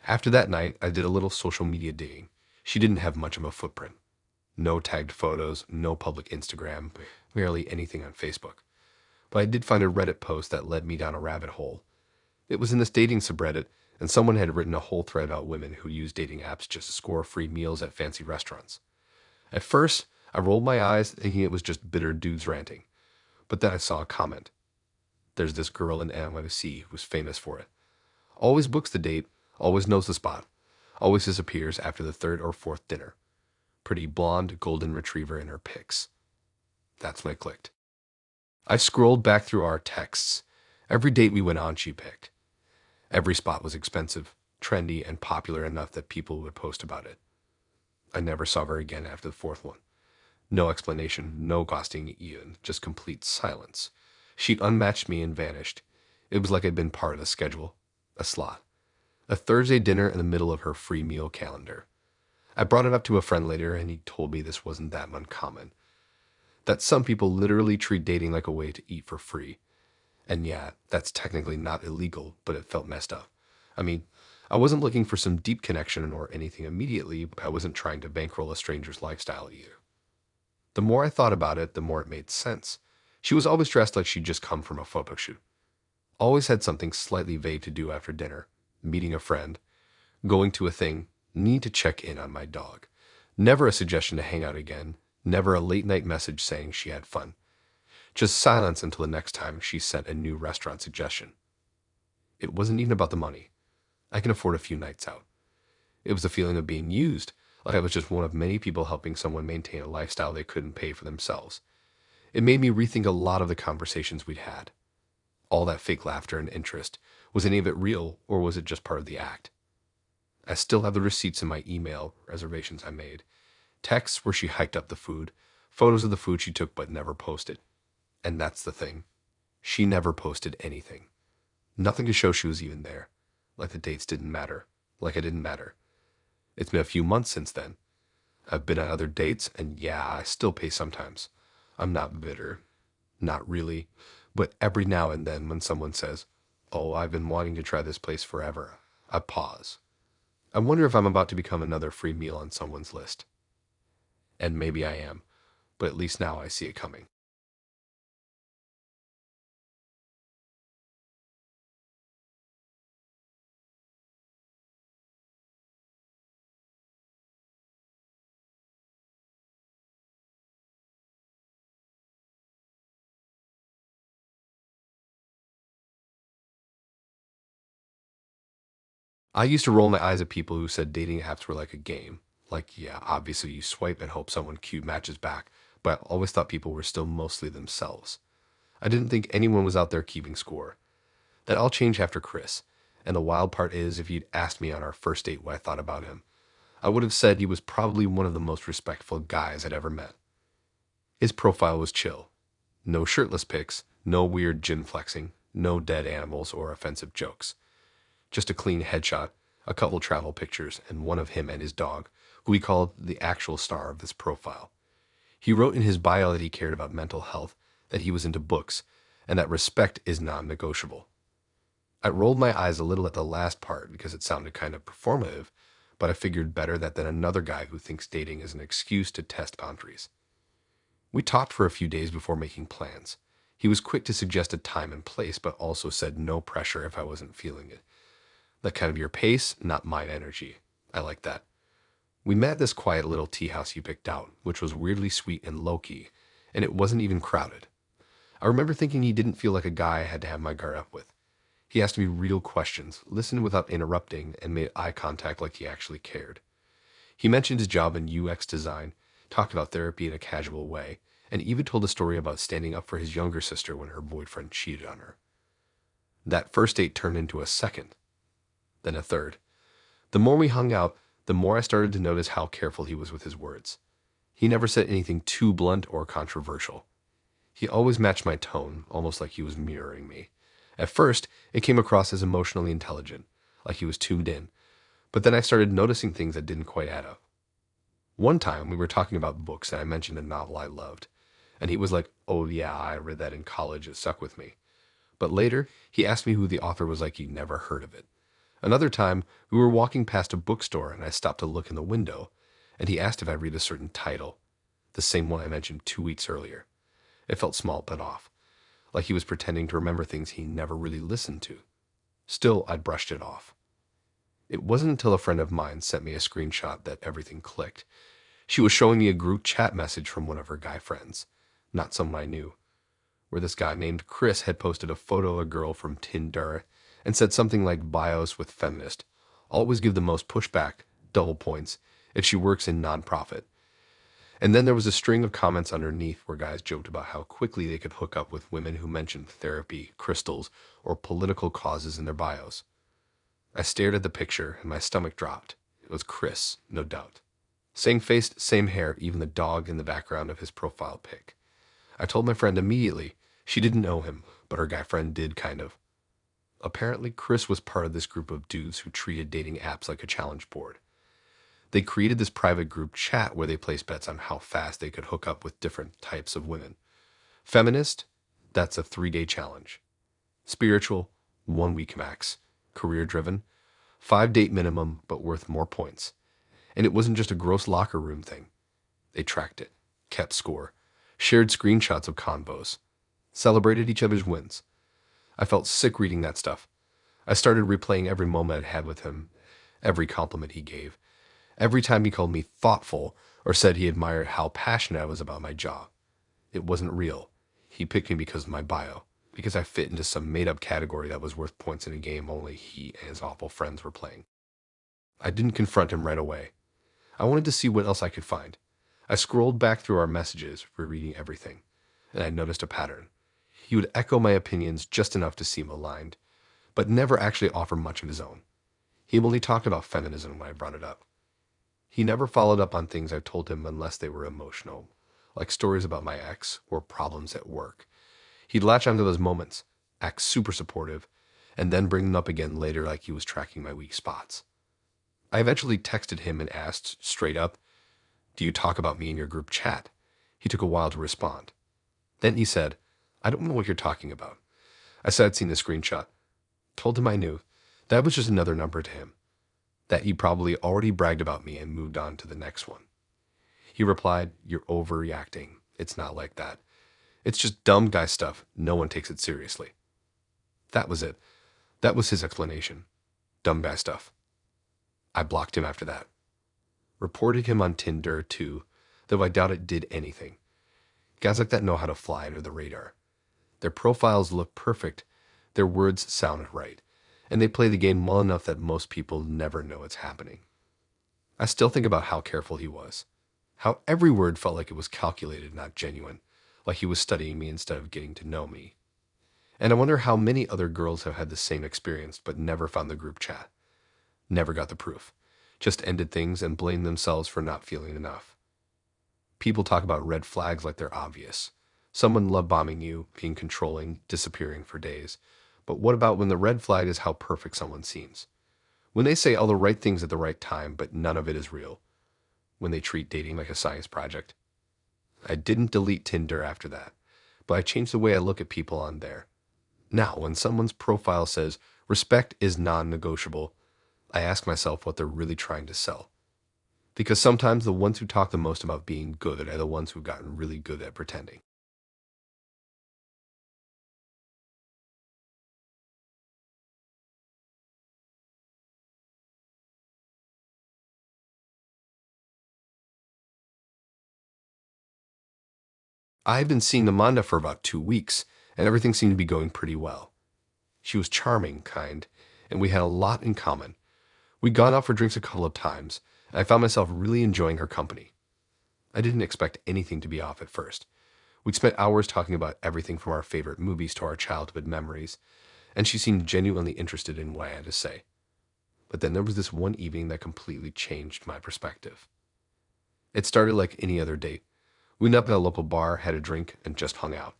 After that night, I did a little social media digging. She didn't have much of a footprint. No tagged photos, no public Instagram, barely anything on Facebook. But I did find a Reddit post that led me down a rabbit hole. It was in this dating subreddit, and someone had written a whole thread about women who use dating apps just to score free meals at fancy restaurants. At first, I rolled my eyes thinking it was just bitter dudes ranting. But then I saw a comment. There's this girl in NYC who's famous for it. Always books the date, always knows the spot, always disappears after the third or fourth dinner. pretty blonde golden retriever in her pics. That's when it clicked. I scrolled back through our texts. Every date we went on, she picked. Every spot was expensive, trendy, and popular enough that people would post about it. I never saw her again after the fourth one. No explanation, no ghosting even, just complete silence. She'd unmatched me and vanished. It was like I'd been part of the schedule, a slot. A Thursday dinner in the middle of her free meal calendar. I brought it up to a friend later, and he told me this wasn't that uncommon. That some people literally treat dating like a way to eat for free. And yeah, that's technically not illegal, but it felt messed up. I mean, I wasn't looking for some deep connection or anything immediately, but I wasn't trying to bankroll a stranger's lifestyle either. The more I thought about it, the more it made sense. She was always dressed like she'd just come from a photo shoot. Always had something slightly vague to do after dinner. Meeting a friend, going to a thing, need to check in on my dog. Never a suggestion to hang out again. Never a late night message saying she had fun. Just silence until the next time she sent a new restaurant suggestion. It wasn't even about the money. I can afford a few nights out. It was the feeling of being used, like I was just one of many people helping someone maintain a lifestyle they couldn't pay for themselves. It made me rethink a lot of the conversations we'd had. All that fake laughter and interest, was any of it real, or was it just part of the act? I still have the receipts in my email reservations I made, texts where she hiked up the food, photos of the food she took but never posted. And that's the thing. She never posted anything. Nothing to show she was even there. Like the dates didn't matter. Like I didn't matter. It's been a few months since then. I've been on other dates, and yeah, I still pay sometimes. I'm not bitter. Not really. But every now and then when someone says, "Oh, I've been wanting to try this place forever," I pause. I wonder if I'm about to become another free meal on someone's list. And maybe I am, but at least now I see it coming. I used to roll my eyes at people who said dating apps were like a game. Like, yeah, obviously you swipe and hope someone cute matches back, but I always thought people were still mostly themselves. I didn't think anyone was out there keeping score. That all changed after Chris, and the wild part is if you'd asked me on our first date what I thought about him, I would have said he was probably one of the most respectful guys I'd ever met. His profile was chill. No shirtless pics, no weird gin flexing, no dead animals or offensive jokes. Just a clean headshot, a couple travel pictures, and one of him and his dog, who he called the actual star of this profile. He wrote in his bio that he cared about mental health, that he was into books, and that respect is non-negotiable. I rolled my eyes a little at the last part because it sounded kind of performative, but I figured better that than another guy who thinks dating is an excuse to test boundaries. We talked for a few days before making plans. He was quick to suggest a time and place, but also said no pressure if I wasn't feeling it. That kind of your pace, not mine energy. I like that. We met at this quiet little tea house he picked out, which was weirdly sweet and low-key, and it wasn't even crowded. I remember thinking he didn't feel like a guy I had to have my guard up with. He asked me real questions, listened without interrupting, and made eye contact like he actually cared. He mentioned his job in UX design, talked about therapy in a casual way, and even told a story about standing up for his younger sister when her boyfriend cheated on her. That first date turned into a second, then a third. The more we hung out, the more I started to notice how careful he was with his words. He never said anything too blunt or controversial. He always matched my tone, almost like he was mirroring me. At first, it came across as emotionally intelligent, like he was tuned in, but then I started noticing things that didn't quite add up. One time, we were talking about books, and I mentioned a novel I loved, and he was like, "Oh yeah, I read that in college, it stuck with me." But later, he asked me who the author was like he'd never heard of it. Another time, we were walking past a bookstore and I stopped to look in the window, and he asked if I read a certain title, the same one I mentioned 2 weeks earlier. It felt small but off, like he was pretending to remember things he never really listened to. Still, I'd brushed it off. It wasn't until a friend of mine sent me a screenshot that everything clicked. She was showing me a group chat message from one of her guy friends, not someone I knew, where this guy named Chris had posted a photo of a girl from Tinder and said something like bios with feminist. Always give the most pushback, double points, if she works in nonprofit. And then there was a string of comments underneath where guys joked about how quickly they could hook up with women who mentioned therapy, crystals, or political causes in their bios. I stared at the picture and my stomach dropped. It was Chris, no doubt. Same face, same hair, even the dog in the background of his profile pic. I told my friend immediately. She didn't know him, but her guy friend did, kind of. Apparently, Chris was part of this group of dudes who treated dating apps like a challenge board. They created this private group chat where they placed bets on how fast they could hook up with different types of women. Feminist, that's a 3-day challenge. Spiritual, 1 week max. Career driven, 5-date minimum, but worth more points. And it wasn't just a gross locker room thing. They tracked it, kept score, shared screenshots of convos, celebrated each other's wins. I felt sick reading that stuff. I started replaying every moment I'd had with him, every compliment he gave, every time he called me thoughtful or said he admired how passionate I was about my job. It wasn't real. He picked me because of my bio, because I fit into some made-up category that was worth points in a game only he and his awful friends were playing. I didn't confront him right away. I wanted to see what else I could find. I scrolled back through our messages, rereading everything, and I noticed a pattern. He would echo my opinions just enough to seem aligned, but never actually offer much of his own. He only talked about feminism when I brought it up. He never followed up on things I told him unless they were emotional, like stories about my ex or problems at work. He'd latch onto those moments, act super supportive, and then bring them up again later like he was tracking my weak spots. I eventually texted him and asked, straight up, "Do you talk about me in your group chat?" He took a while to respond. Then he said, "I don't know what you're talking about." I said I'd seen the screenshot. Told him I knew. That was just another number to him. That he probably already bragged about me and moved on to the next one. He replied, "You're overreacting. It's not like that. It's just dumb guy stuff. No one takes it seriously." That was it. That was his explanation. Dumb guy stuff. I blocked him after that. Reported him on Tinder, too, though I doubt it did anything. Guys like that know how to fly under the radar. Their profiles look perfect, their words sound right, and they play the game well enough that most people never know it's happening. I still think about how careful he was. How every word felt like it was calculated, not genuine, like he was studying me instead of getting to know me. And I wonder how many other girls have had the same experience but never found the group chat. Never got the proof. Just ended things and blamed themselves for not feeling enough. People talk about red flags like they're obvious. Someone love bombing you, being controlling, disappearing for days. But what about when the red flag is how perfect someone seems? When they say all the right things at the right time, but none of it is real. When they treat dating like a science project. I didn't delete Tinder after that, but I changed the way I look at people on there. Now, when someone's profile says, "Respect is non-negotiable," I ask myself what they're really trying to sell. Because sometimes the ones who talk the most about being good are the ones who've gotten really good at pretending. I've been seeing Amanda for about 2 weeks, and everything seemed to be going pretty well. She was charming, kind, and we had a lot in common. We'd gone out for drinks a couple of times, and I found myself really enjoying her company. I didn't expect anything to be off at first. We'd spent hours talking about everything from our favorite movies to our childhood memories, and she seemed genuinely interested in what I had to say. But then there was this one evening that completely changed my perspective. It started like any other date. We met up at a local bar, had a drink, and just hung out.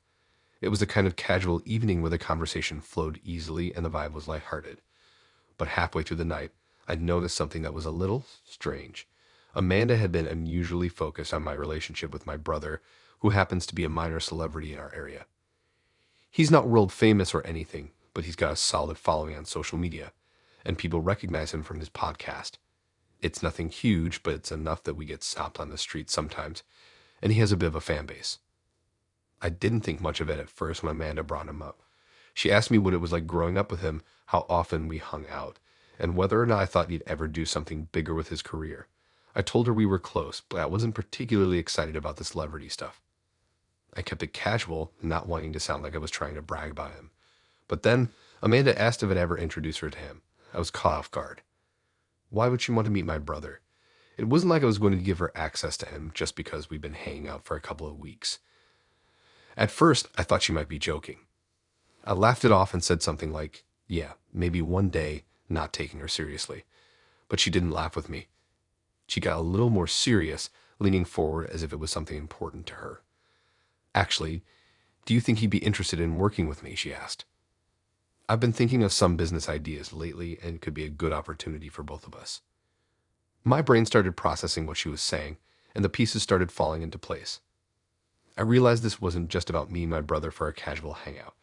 It was the kind of casual evening where the conversation flowed easily and the vibe was lighthearted. But halfway through the night, I'd noticed something that was a little strange. Amanda had been unusually focused on my relationship with my brother, who happens to be a minor celebrity in our area. He's not world famous or anything, but he's got a solid following on social media, and people recognize him from his podcast. It's nothing huge, but it's enough that we get stopped on the street sometimes, and he has a bit of a fan base. I didn't think much of it at first when Amanda brought him up. She asked me what it was like growing up with him, how often we hung out, and whether or not I thought he'd ever do something bigger with his career. I told her we were close, but I wasn't particularly excited about the celebrity stuff. I kept it casual, not wanting to sound like I was trying to brag about him. But then, Amanda asked if I'd ever introduce her to him. I was caught off guard. Why would she want to meet my brother? It wasn't like I was going to give her access to him just because we'd been hanging out for a couple of weeks. At first, I thought she might be joking. I laughed it off and said something like, yeah, maybe one day, not taking her seriously. But she didn't laugh with me. She got a little more serious, leaning forward as if it was something important to her. Actually, do you think he'd be interested in working with me? She asked. I've been thinking of some business ideas lately, and it could be a good opportunity for both of us. My brain started processing what she was saying, and the pieces started falling into place. I realized this wasn't just about me and my brother for a casual hangout.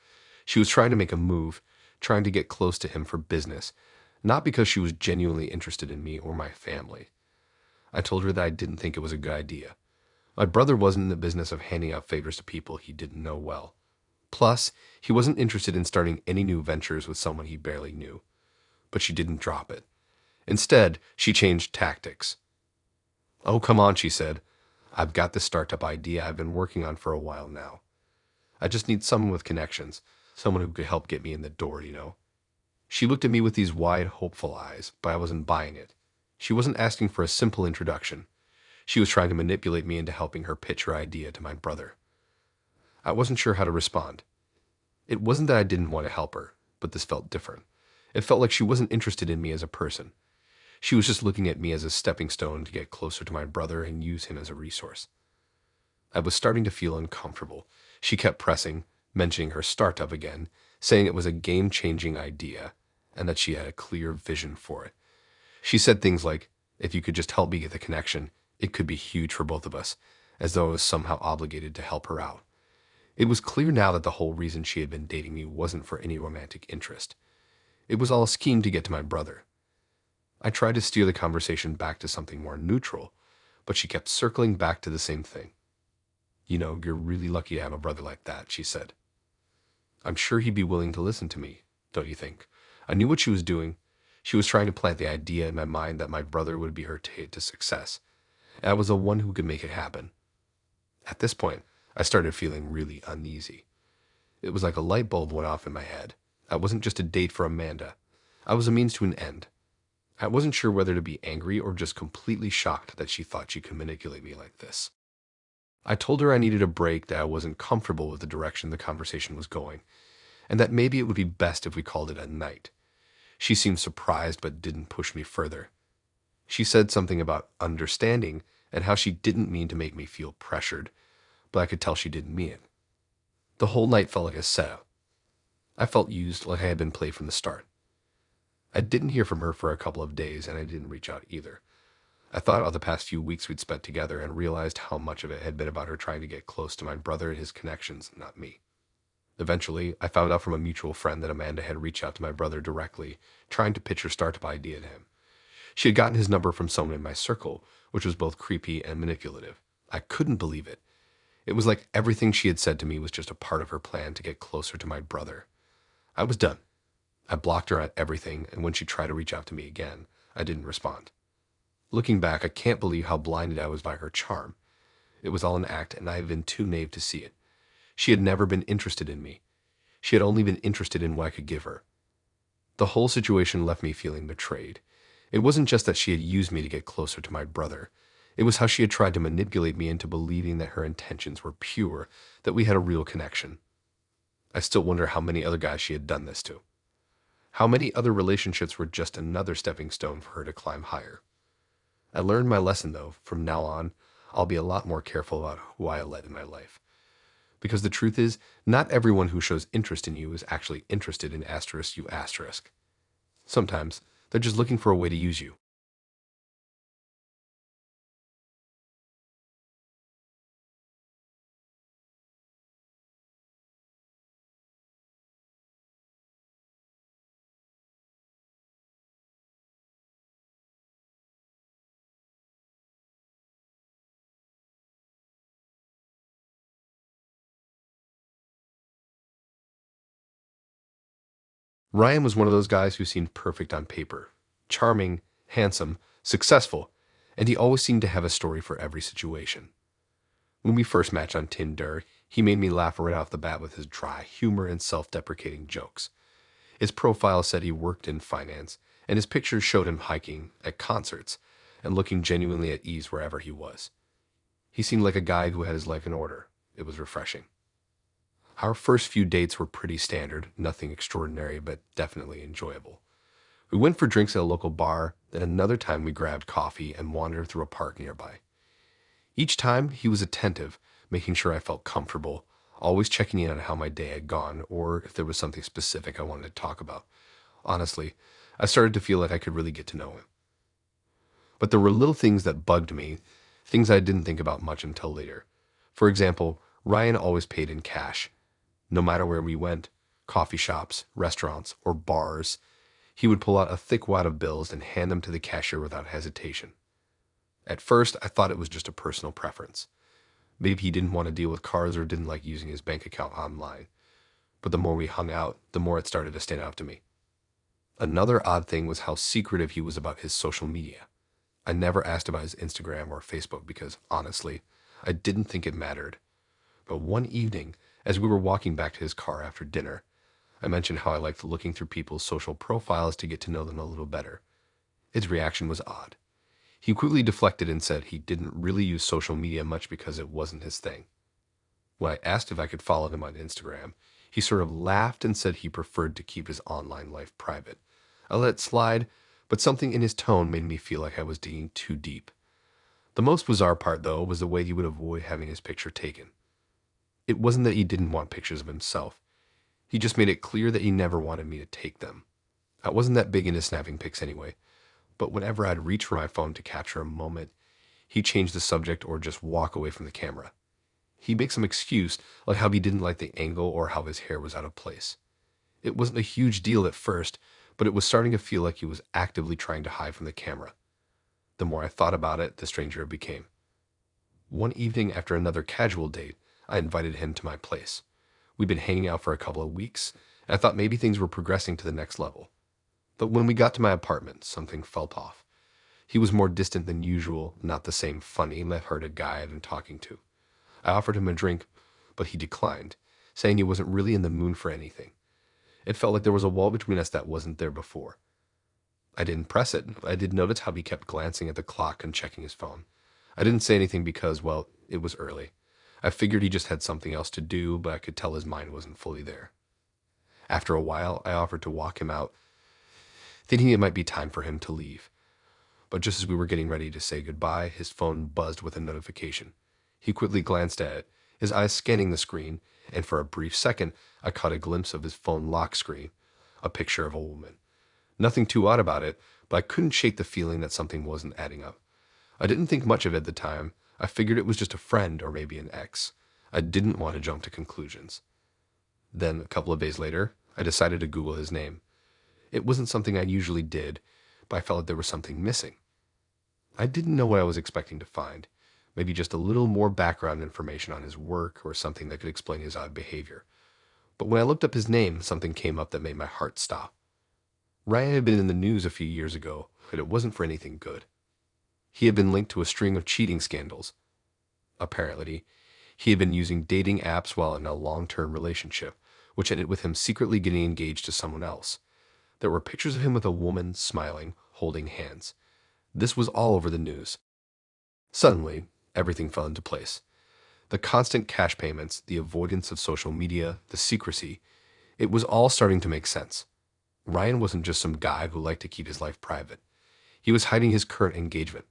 She was trying to make a move, trying to get close to him for business, not because she was genuinely interested in me or my family. I told her that I didn't think it was a good idea. My brother wasn't in the business of handing out favors to people he didn't know well. Plus, he wasn't interested in starting any new ventures with someone he barely knew. But she didn't drop it. Instead, she changed tactics. Oh, come on, she said. I've got this startup idea I've been working on for a while now. I just need someone with connections, someone who could help get me in the door, you know. She looked at me with these wide, hopeful eyes, but I wasn't buying it. She wasn't asking for a simple introduction. She was trying to manipulate me into helping her pitch her idea to my brother. I wasn't sure how to respond. It wasn't that I didn't want to help her, but this felt different. It felt like she wasn't interested in me as a person. She was just looking at me as a stepping stone to get closer to my brother and use him as a resource. I was starting to feel uncomfortable. She kept pressing, mentioning her startup again, saying it was a game-changing idea and that she had a clear vision for it. She said things like, if you could just help me get the connection, it could be huge for both of us, as though I was somehow obligated to help her out. It was clear now that the whole reason she had been dating me wasn't for any romantic interest. It was all a scheme to get to my brother. I tried to steer the conversation back to something more neutral, but she kept circling back to the same thing. You know, you're really lucky to have a brother like that, she said. I'm sure he'd be willing to listen to me, don't you think? I knew what she was doing. She was trying to plant the idea in my mind that my brother would be her ticket to success, and I was the one who could make it happen. At this point, I started feeling really uneasy. It was like a light bulb went off in my head. I wasn't just a date for Amanda. I was a means to an end. I wasn't sure whether to be angry or just completely shocked that she thought she could manipulate me like this. I told her I needed a break, that I wasn't comfortable with the direction the conversation was going, and that maybe it would be best if we called it a night. She seemed surprised but didn't push me further. She said something about understanding and how she didn't mean to make me feel pressured, but I could tell she didn't mean it. The whole night felt like a setup. I felt used, like I had been played from the start. I didn't hear from her for a couple of days, and I didn't reach out either. I thought of the past few weeks we'd spent together and realized how much of it had been about her trying to get close to my brother and his connections, not me. Eventually, I found out from a mutual friend that Amanda had reached out to my brother directly, trying to pitch her startup idea to him. She had gotten his number from someone in my circle, which was both creepy and manipulative. I couldn't believe it. It was like everything she had said to me was just a part of her plan to get closer to my brother. I was done. I blocked her at everything, and when she tried to reach out to me again, I didn't respond. Looking back, I can't believe how blinded I was by her charm. It was all an act, and I had been too naive to see it. She had never been interested in me. She had only been interested in what I could give her. The whole situation left me feeling betrayed. It wasn't just that she had used me to get closer to my brother. It was how she had tried to manipulate me into believing that her intentions were pure, that we had a real connection. I still wonder how many other guys she had done this to. How many other relationships were just another stepping stone for her to climb higher. I learned my lesson, though. From now on, I'll be a lot more careful about who I let in my life. Because the truth is, not everyone who shows interest in you is actually interested in *you*. Sometimes, they're just looking for a way to use you. Ryan was one of those guys who seemed perfect on paper. Charming, handsome, successful, and he always seemed to have a story for every situation. When we first matched on Tinder, he made me laugh right off the bat with his dry humor and self-deprecating jokes. His profile said he worked in finance, and his pictures showed him hiking at concerts, and looking genuinely at ease wherever he was. He seemed like a guy who had his life in order. It was refreshing. Our first few dates were pretty standard, nothing extraordinary, but definitely enjoyable. We went for drinks at a local bar, then another time we grabbed coffee and wandered through a park nearby. Each time, he was attentive, making sure I felt comfortable, always checking in on how my day had gone or if there was something specific I wanted to talk about. Honestly, I started to feel like I could really get to know him. But there were little things that bugged me, things I didn't think about much until later. For example, Ryan always paid in cash. No matter where we went, coffee shops, restaurants, or bars, he would pull out a thick wad of bills and hand them to the cashier without hesitation. At first, I thought it was just a personal preference. Maybe he didn't want to deal with cards or didn't like using his bank account online. But the more we hung out, the more it started to stand out to me. Another odd thing was how secretive he was about his social media. I never asked about his Instagram or Facebook because, honestly, I didn't think it mattered. But one evening, as we were walking back to his car after dinner, I mentioned how I liked looking through people's social profiles to get to know them a little better. His reaction was odd. He quickly deflected and said he didn't really use social media much because it wasn't his thing. When I asked if I could follow him on Instagram, he sort of laughed and said he preferred to keep his online life private. I let it slide, but something in his tone made me feel like I was digging too deep. The most bizarre part, though, was the way he would avoid having his picture taken. It wasn't that he didn't want pictures of himself. He just made it clear that he never wanted me to take them. I wasn't that big into snapping pics anyway, but whenever I'd reach for my phone to capture a moment, he'd change the subject or just walk away from the camera. He'd make some excuse, like how he didn't like the angle or how his hair was out of place. It wasn't a huge deal at first, but it was starting to feel like he was actively trying to hide from the camera. The more I thought about it, the stranger it became. One evening after another casual date, I invited him to my place. We'd been hanging out for a couple of weeks, and I thought maybe things were progressing to the next level. But when we got to my apartment, something felt off. He was more distant than usual, not the same funny, light-hearted guy I'd been talking to. I offered him a drink, but he declined, saying he wasn't really in the mood for anything. It felt like there was a wall between us that wasn't there before. I didn't press it. I did notice how he kept glancing at the clock and checking his phone. I didn't say anything because, well, it was early. I figured he just had something else to do, but I could tell his mind wasn't fully there. After a while, I offered to walk him out, thinking it might be time for him to leave. But just as we were getting ready to say goodbye, his phone buzzed with a notification. He quickly glanced at it, his eyes scanning the screen, and for a brief second, I caught a glimpse of his phone lock screen, a picture of a woman. Nothing too odd about it, but I couldn't shake the feeling that something wasn't adding up. I didn't think much of it at the time. I figured it was just a friend or maybe an ex. I didn't want to jump to conclusions. Then, a couple of days later, I decided to Google his name. It wasn't something I usually did, but I felt like there was something missing. I didn't know what I was expecting to find. Maybe just a little more background information on his work or something that could explain his odd behavior. But when I looked up his name, something came up that made my heart stop. Ryan had been in the news a few years ago, but it wasn't for anything good. He had been linked to a string of cheating scandals. Apparently, he had been using dating apps while in a long-term relationship, which ended with him secretly getting engaged to someone else. There were pictures of him with a woman smiling, holding hands. This was all over the news. Suddenly, everything fell into place. The constant cash payments, the avoidance of social media, the secrecy, it was all starting to make sense. Ryan wasn't just some guy who liked to keep his life private. He was hiding his current engagement.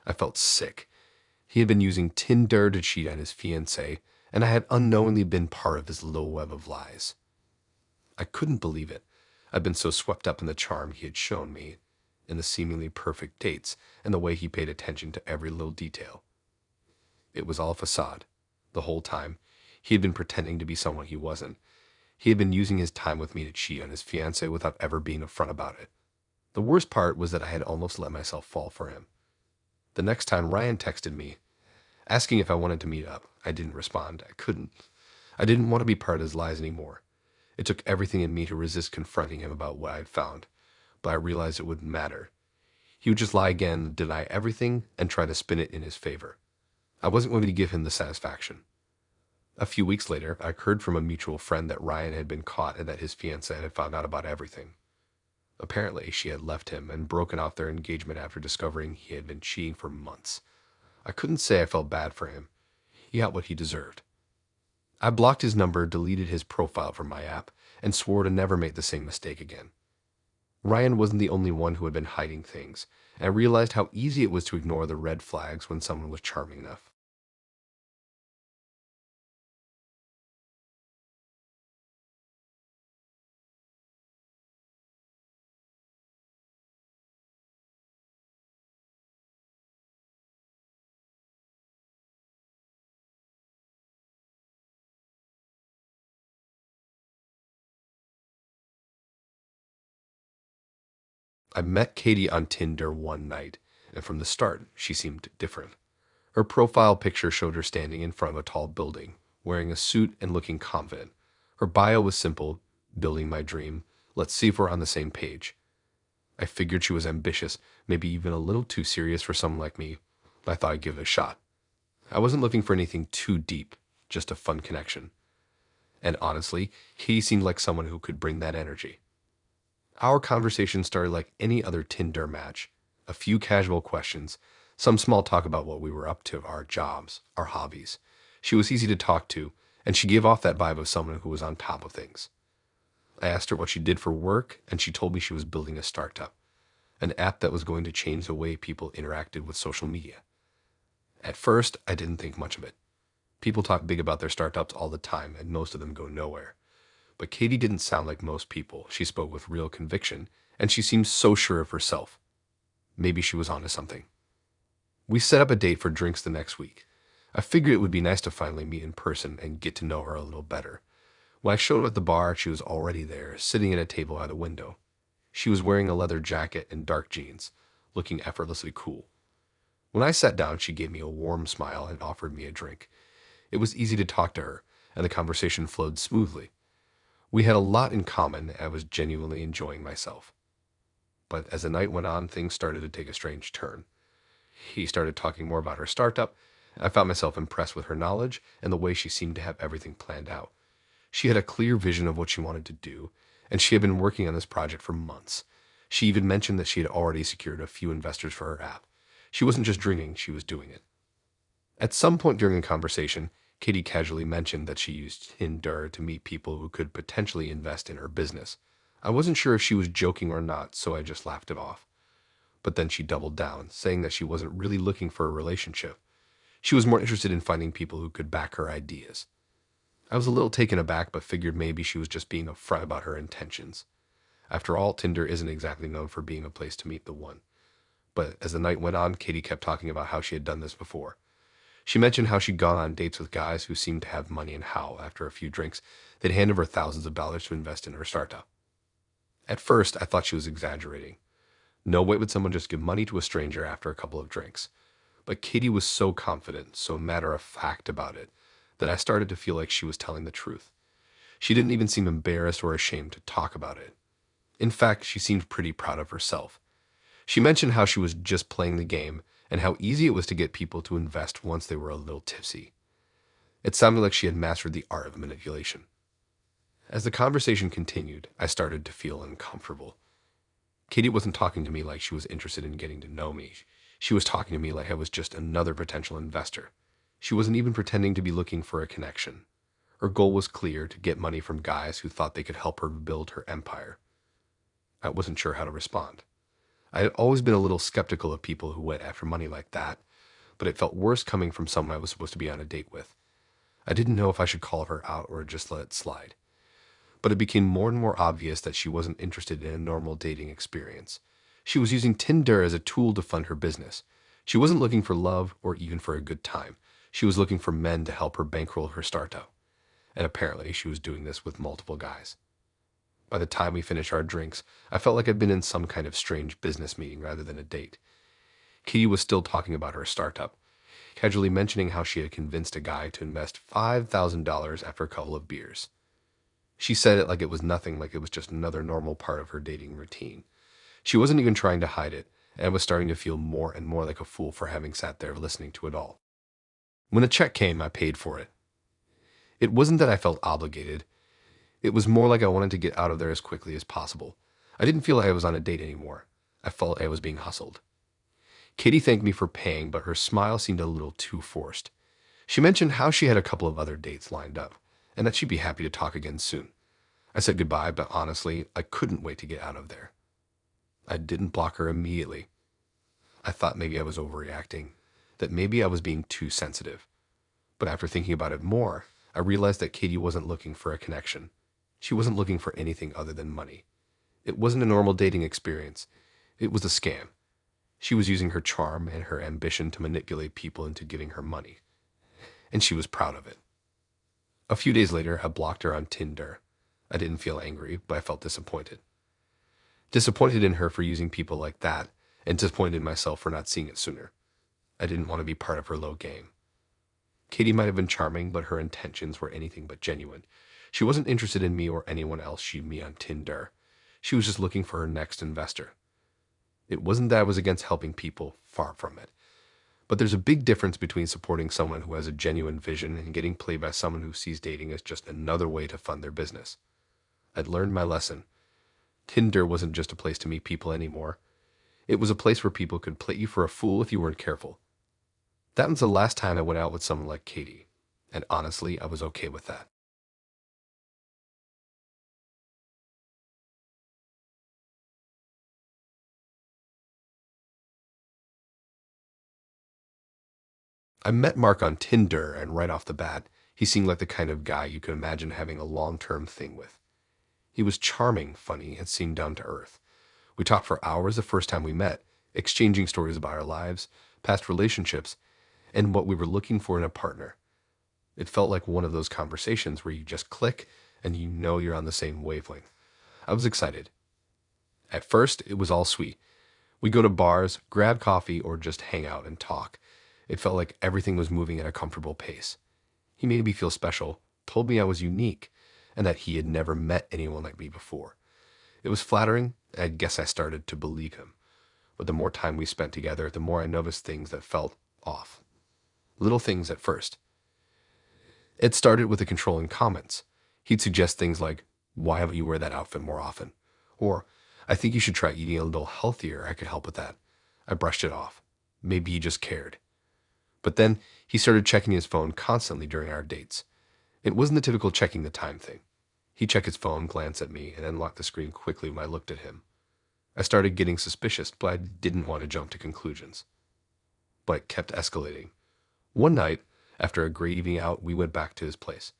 I felt sick. He had been using Tinder to cheat on his fiancée, and I had unknowingly been part of his little web of lies. I couldn't believe it. I'd been so swept up in the charm he had shown me, in the seemingly perfect dates, and the way he paid attention to every little detail. It was all facade. The whole time, he had been pretending to be someone he wasn't. He had been using his time with me to cheat on his fiancée without ever being upfront about it. The worst part was that I had almost let myself fall for him. The next time Ryan texted me, asking if I wanted to meet up, I didn't respond. I couldn't. I didn't want to be part of his lies anymore. It took everything in me to resist confronting him about what I'd found, but I realized it wouldn't matter. He would just lie again, deny everything, and try to spin it in his favor. I wasn't going to give him the satisfaction. A few weeks later, I heard from a mutual friend that Ryan had been caught and that his fiancée had found out about everything. Apparently, she had left him and broken off their engagement after discovering he had been cheating for months. I couldn't say I felt bad for him. He got what he deserved. I blocked his number, deleted his profile from my app, and swore to never make the same mistake again. Ryan wasn't the only one who had been hiding things, and I realized how easy it was to ignore the red flags when someone was charming enough. I met Katie on Tinder one night, and from the start, she seemed different. Her profile picture showed her standing in front of a tall building, wearing a suit and looking confident. Her bio was simple: building my dream. Let's see if we're on the same page. I figured she was ambitious, maybe even a little too serious for someone like me, but I thought I'd give it a shot. I wasn't looking for anything too deep, just a fun connection. And honestly, he seemed like someone who could bring that energy. Our conversation started like any other Tinder match: a few casual questions, some small talk about what we were up to, our jobs, our hobbies. She was easy to talk to, and she gave off that vibe of someone who was on top of things. I asked her what she did for work, and she told me she was building a startup, an app that was going to change the way people interacted with social media. At first, I didn't think much of it. People talk big about their startups all the time, and most of them go nowhere. But Katie didn't sound like most people. She spoke with real conviction, and she seemed so sure of herself. Maybe she was onto something. We set up a date for drinks the next week. I figured it would be nice to finally meet in person and get to know her a little better. When I showed up at the bar, she was already there, sitting at a table by the window. She was wearing a leather jacket and dark jeans, looking effortlessly cool. When I sat down, she gave me a warm smile and offered me a drink. It was easy to talk to her, and the conversation flowed smoothly. We had a lot in common, and I was genuinely enjoying myself. But as the night went on, things started to take a strange turn. He started talking more about her startup, and I found myself impressed with her knowledge and the way she seemed to have everything planned out. She had a clear vision of what she wanted to do, and she had been working on this project for months. She even mentioned that she had already secured a few investors for her app. She wasn't just dreaming, she was doing it. At some point during the conversation, Katie casually mentioned that she used Tinder to meet people who could potentially invest in her business. I wasn't sure if she was joking or not, so I just laughed it off. But then she doubled down, saying that she wasn't really looking for a relationship. She was more interested in finding people who could back her ideas. I was a little taken aback, but figured maybe she was just being upfront about her intentions. After all, Tinder isn't exactly known for being a place to meet the one. But as the night went on, Katie kept talking about how she had done this before. She mentioned how she'd gone on dates with guys who seemed to have money and how, after a few drinks, they'd hand over thousands of dollars to invest in her startup. At first, I thought she was exaggerating. No way would someone just give money to a stranger after a couple of drinks. But Katie was so confident, so matter-of-fact about it, that I started to feel like she was telling the truth. She didn't even seem embarrassed or ashamed to talk about it. In fact, she seemed pretty proud of herself. She mentioned how she was just playing the game and how easy it was to get people to invest once they were a little tipsy. It sounded like she had mastered the art of manipulation. As the conversation continued, I started to feel uncomfortable. Katie wasn't talking to me like she was interested in getting to know me. She was talking to me like I was just another potential investor. She wasn't even pretending to be looking for a connection. Her goal was clear: to get money from guys who thought they could help her build her empire. I wasn't sure how to respond. I had always been a little skeptical of people who went after money like that, but it felt worse coming from someone I was supposed to be on a date with. I didn't know if I should call her out or just let it slide. But it became more and more obvious that she wasn't interested in a normal dating experience. She was using Tinder as a tool to fund her business. She wasn't looking for love or even for a good time. She was looking for men to help her bankroll her startup. And apparently she was doing this with multiple guys. By the time we finished our drinks, I felt like I'd been in some kind of strange business meeting rather than a date. Katie was still talking about her startup, casually mentioning how she had convinced a guy to invest $5,000 after a couple of beers. She said it like it was nothing, like it was just another normal part of her dating routine. She wasn't even trying to hide it, and I was starting to feel more and more like a fool for having sat there listening to it all. When the check came, I paid for it. It wasn't that I felt obligated. It was more like I wanted to get out of there as quickly as possible. I didn't feel like I was on a date anymore. I felt I was being hustled. Katie thanked me for paying, but her smile seemed a little too forced. She mentioned how she had a couple of other dates lined up, and that she'd be happy to talk again soon. I said goodbye, but honestly, I couldn't wait to get out of there. I didn't block her immediately. I thought maybe I was overreacting, that maybe I was being too sensitive. But after thinking about it more, I realized that Katie wasn't looking for a connection. She wasn't looking for anything other than money. It wasn't a normal dating experience. It was a scam. She was using her charm and her ambition to manipulate people into giving her money. And she was proud of it. A few days later, I blocked her on Tinder. I didn't feel angry, but I felt disappointed. Disappointed in her for using people like that, and disappointed in myself for not seeing it sooner. I didn't want to be part of her low game. Katie might have been charming, but her intentions were anything but genuine. She wasn't interested in me or anyone else she'd meet on Tinder. She was just looking for her next investor. It wasn't that I was against helping people, far from it. But there's a big difference between supporting someone who has a genuine vision and getting played by someone who sees dating as just another way to fund their business. I'd learned my lesson. Tinder wasn't just a place to meet people anymore. It was a place where people could play you for a fool if you weren't careful. That was the last time I went out with someone like Katie, and honestly, I was okay with that. I met Mark on Tinder, and right off the bat, he seemed like the kind of guy you could imagine having a long-term thing with. He was charming, funny, and seemed down to earth. We talked for hours the first time we met, exchanging stories about our lives, past relationships, and what we were looking for in a partner. It felt like one of those conversations where you just click and you know you're on the same wavelength. I was excited. At first, it was all sweet. We'd go to bars, grab coffee, or just hang out and talk. It felt like everything was moving at a comfortable pace. He made me feel special, told me I was unique, and that he had never met anyone like me before. It was flattering, and I guess I started to believe him. But the more time we spent together, the more I noticed things that felt off. Little things at first. It started with the controlling comments. He'd suggest things like, "Why haven't you wear that outfit more often?" Or, "I think you should try eating a little healthier. I could help with that." I brushed it off. Maybe he just cared. But then he started checking his phone constantly during our dates. It wasn't the typical checking the time thing. He'd check his phone, glance at me, and then lock the screen quickly when I looked at him. I started getting suspicious, but I didn't want to jump to conclusions. But it kept escalating. One night, after a great evening out, we went back to his place.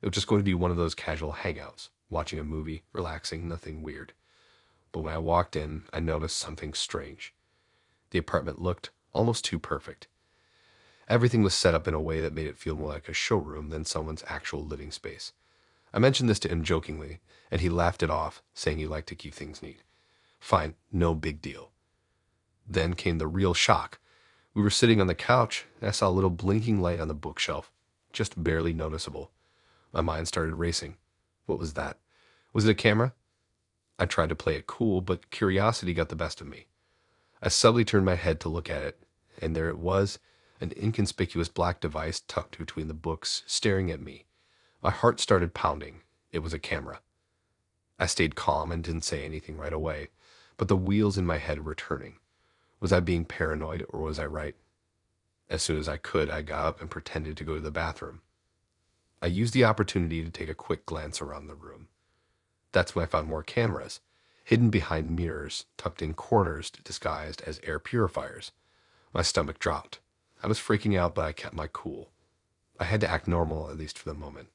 It was just going to be one of those casual hangouts, watching a movie, relaxing, nothing weird. But when I walked in, I noticed something strange. The apartment looked almost too perfect. Everything was set up in a way that made it feel more like a showroom than someone's actual living space. I mentioned this to him jokingly, and he laughed it off, saying he liked to keep things neat. Fine, no big deal. Then came the real shock. We were sitting on the couch, and I saw a little blinking light on the bookshelf, just barely noticeable. My mind started racing. What was that? Was it a camera? I tried to play it cool, but curiosity got the best of me. I subtly turned my head to look at it, and there it was, an inconspicuous black device tucked between the books, staring at me. My heart started pounding. It was a camera. I stayed calm and didn't say anything right away, but the wheels in my head were turning. Was I being paranoid, or was I right? As soon as I could, I got up and pretended to go to the bathroom. I used the opportunity to take a quick glance around the room. That's when I found more cameras, hidden behind mirrors, tucked in corners disguised as air purifiers. My stomach dropped. I was freaking out, but I kept my cool. I had to act normal, at least for the moment.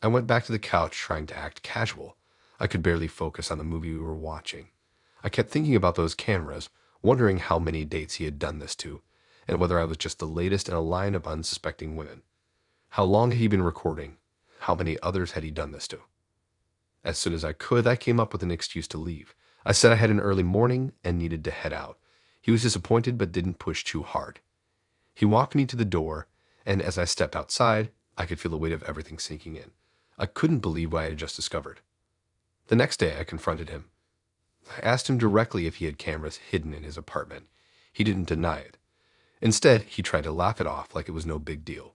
I went back to the couch trying to act casual. I could barely focus on the movie we were watching. I kept thinking about those cameras, wondering how many dates he had done this to, and whether I was just the latest in a line of unsuspecting women. How long had he been recording? How many others had he done this to? As soon as I could, I came up with an excuse to leave. I said I had an early morning and needed to head out. He was disappointed but didn't push too hard. He walked me to the door, and as I stepped outside, I could feel the weight of everything sinking in. I couldn't believe what I had just discovered. The next day, I confronted him. I asked him directly if he had cameras hidden in his apartment. He didn't deny it. Instead, he tried to laugh it off like it was no big deal.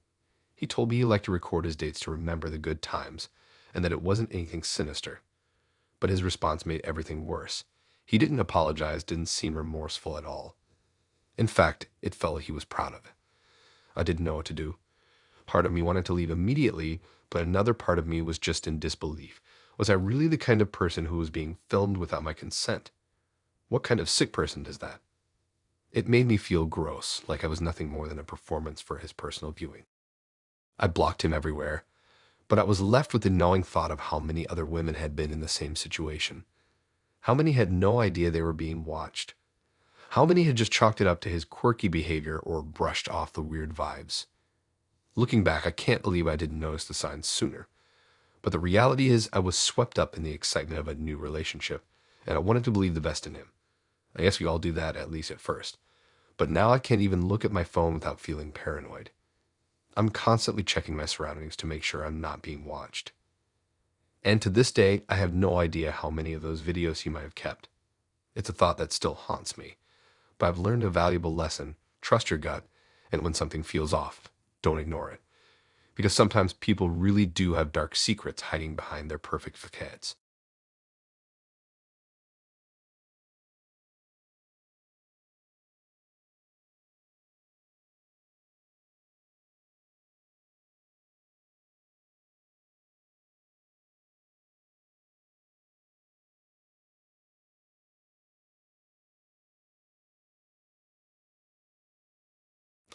He told me he liked to record his dates to remember the good times, and that it wasn't anything sinister. but his response made everything worse. He didn't apologize, didn't seem remorseful at all. In fact, it felt like he was proud of it. I didn't know what to do. Part of me wanted to leave immediately, but another part of me was just in disbelief. Was I really the kind of person who was being filmed without my consent? What kind of sick person does that? It made me feel gross, like I was nothing more than a performance for his personal viewing. I blocked him everywhere, but I was left with the gnawing thought of how many other women had been in the same situation. How many had no idea they were being watched? How many had just chalked it up to his quirky behavior or brushed off the weird vibes? Looking back, I can't believe I didn't notice the signs sooner. But the reality is I was swept up in the excitement of a new relationship, and I wanted to believe the best in him. I guess we all do that, at least at first. But now I can't even look at my phone without feeling paranoid. I'm constantly checking my surroundings to make sure I'm not being watched. And to this day, I have no idea how many of those videos he might have kept. It's a thought that still haunts me. But I've learned a valuable lesson: trust your gut, and when something feels off, don't ignore it. Because sometimes people really do have dark secrets hiding behind their perfect facades.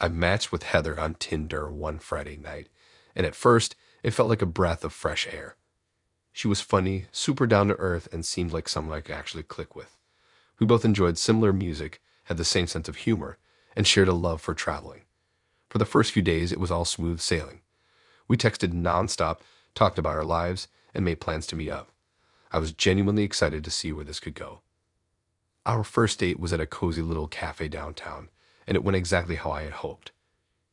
I matched with Heather on Tinder one Friday night, and at first, it felt like a breath of fresh air. She was funny, super down to earth, and seemed like someone I could actually click with. We both enjoyed similar music, had the same sense of humor, and shared a love for traveling. For the first few days, it was all smooth sailing. We texted nonstop, talked about our lives, and made plans to meet up. I was genuinely excited to see where this could go. Our first date was at a cozy little cafe downtown, and it went exactly how I had hoped.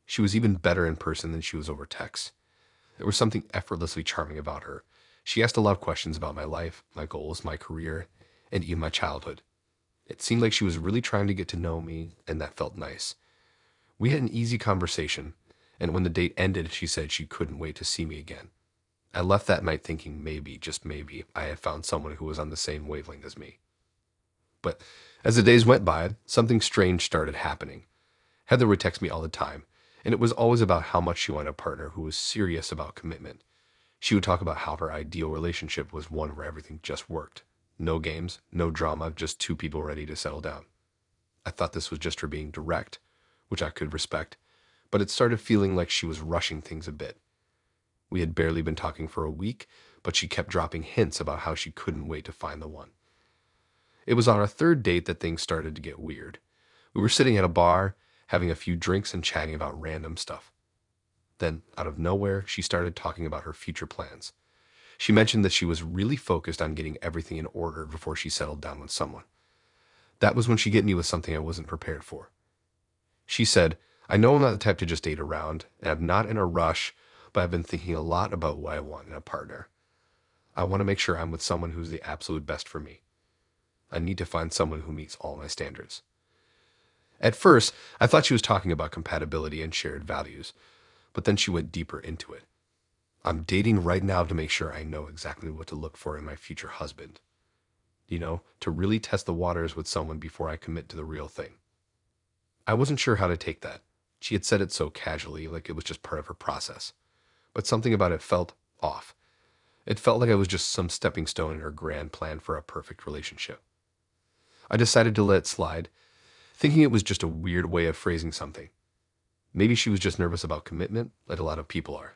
She was even better in person than she was over text. There was something effortlessly charming about her. She asked a lot of questions about my life, my goals, my career, and even my childhood. It seemed like she was really trying to get to know me, and that felt nice. We had an easy conversation, and when the date ended, she said she couldn't wait to see me again. I left that night thinking maybe, just maybe, I had found someone who was on the same wavelength as me. But as the days went by, something strange started happening. Heather would text me all the time, and it was always about how much she wanted a partner who was serious about commitment. She would talk about how her ideal relationship was one where everything just worked. No games, no drama, just two people ready to settle down. I thought this was just her being direct, which I could respect, but it started feeling like she was rushing things a bit. We had barely been talking for a week, but she kept dropping hints about how she couldn't wait to find the one. It was on our third date that things started to get weird. We were sitting at a bar, having a few drinks and chatting about random stuff. Then, out of nowhere, she started talking about her future plans. She mentioned that she was really focused on getting everything in order before she settled down with someone. That was when she hit me with something I wasn't prepared for. She said, "I know I'm not the type to just date around, and I'm not in a rush, but I've been thinking a lot about what I want in a partner. I want to make sure I'm with someone who's the absolute best for me. I need to find someone who meets all my standards." At first, I thought she was talking about compatibility and shared values, but then she went deeper into it. "I'm dating right now to make sure I know exactly what to look for in my future husband. To really test the waters with someone before I commit to the real thing." I wasn't sure how to take that. She had said it so casually, like it was just part of her process. But something about it felt off. It felt like I was just some stepping stone in her grand plan for a perfect relationship. I decided to let it slide, thinking it was just a weird way of phrasing something. Maybe she was just nervous about commitment, like a lot of people are.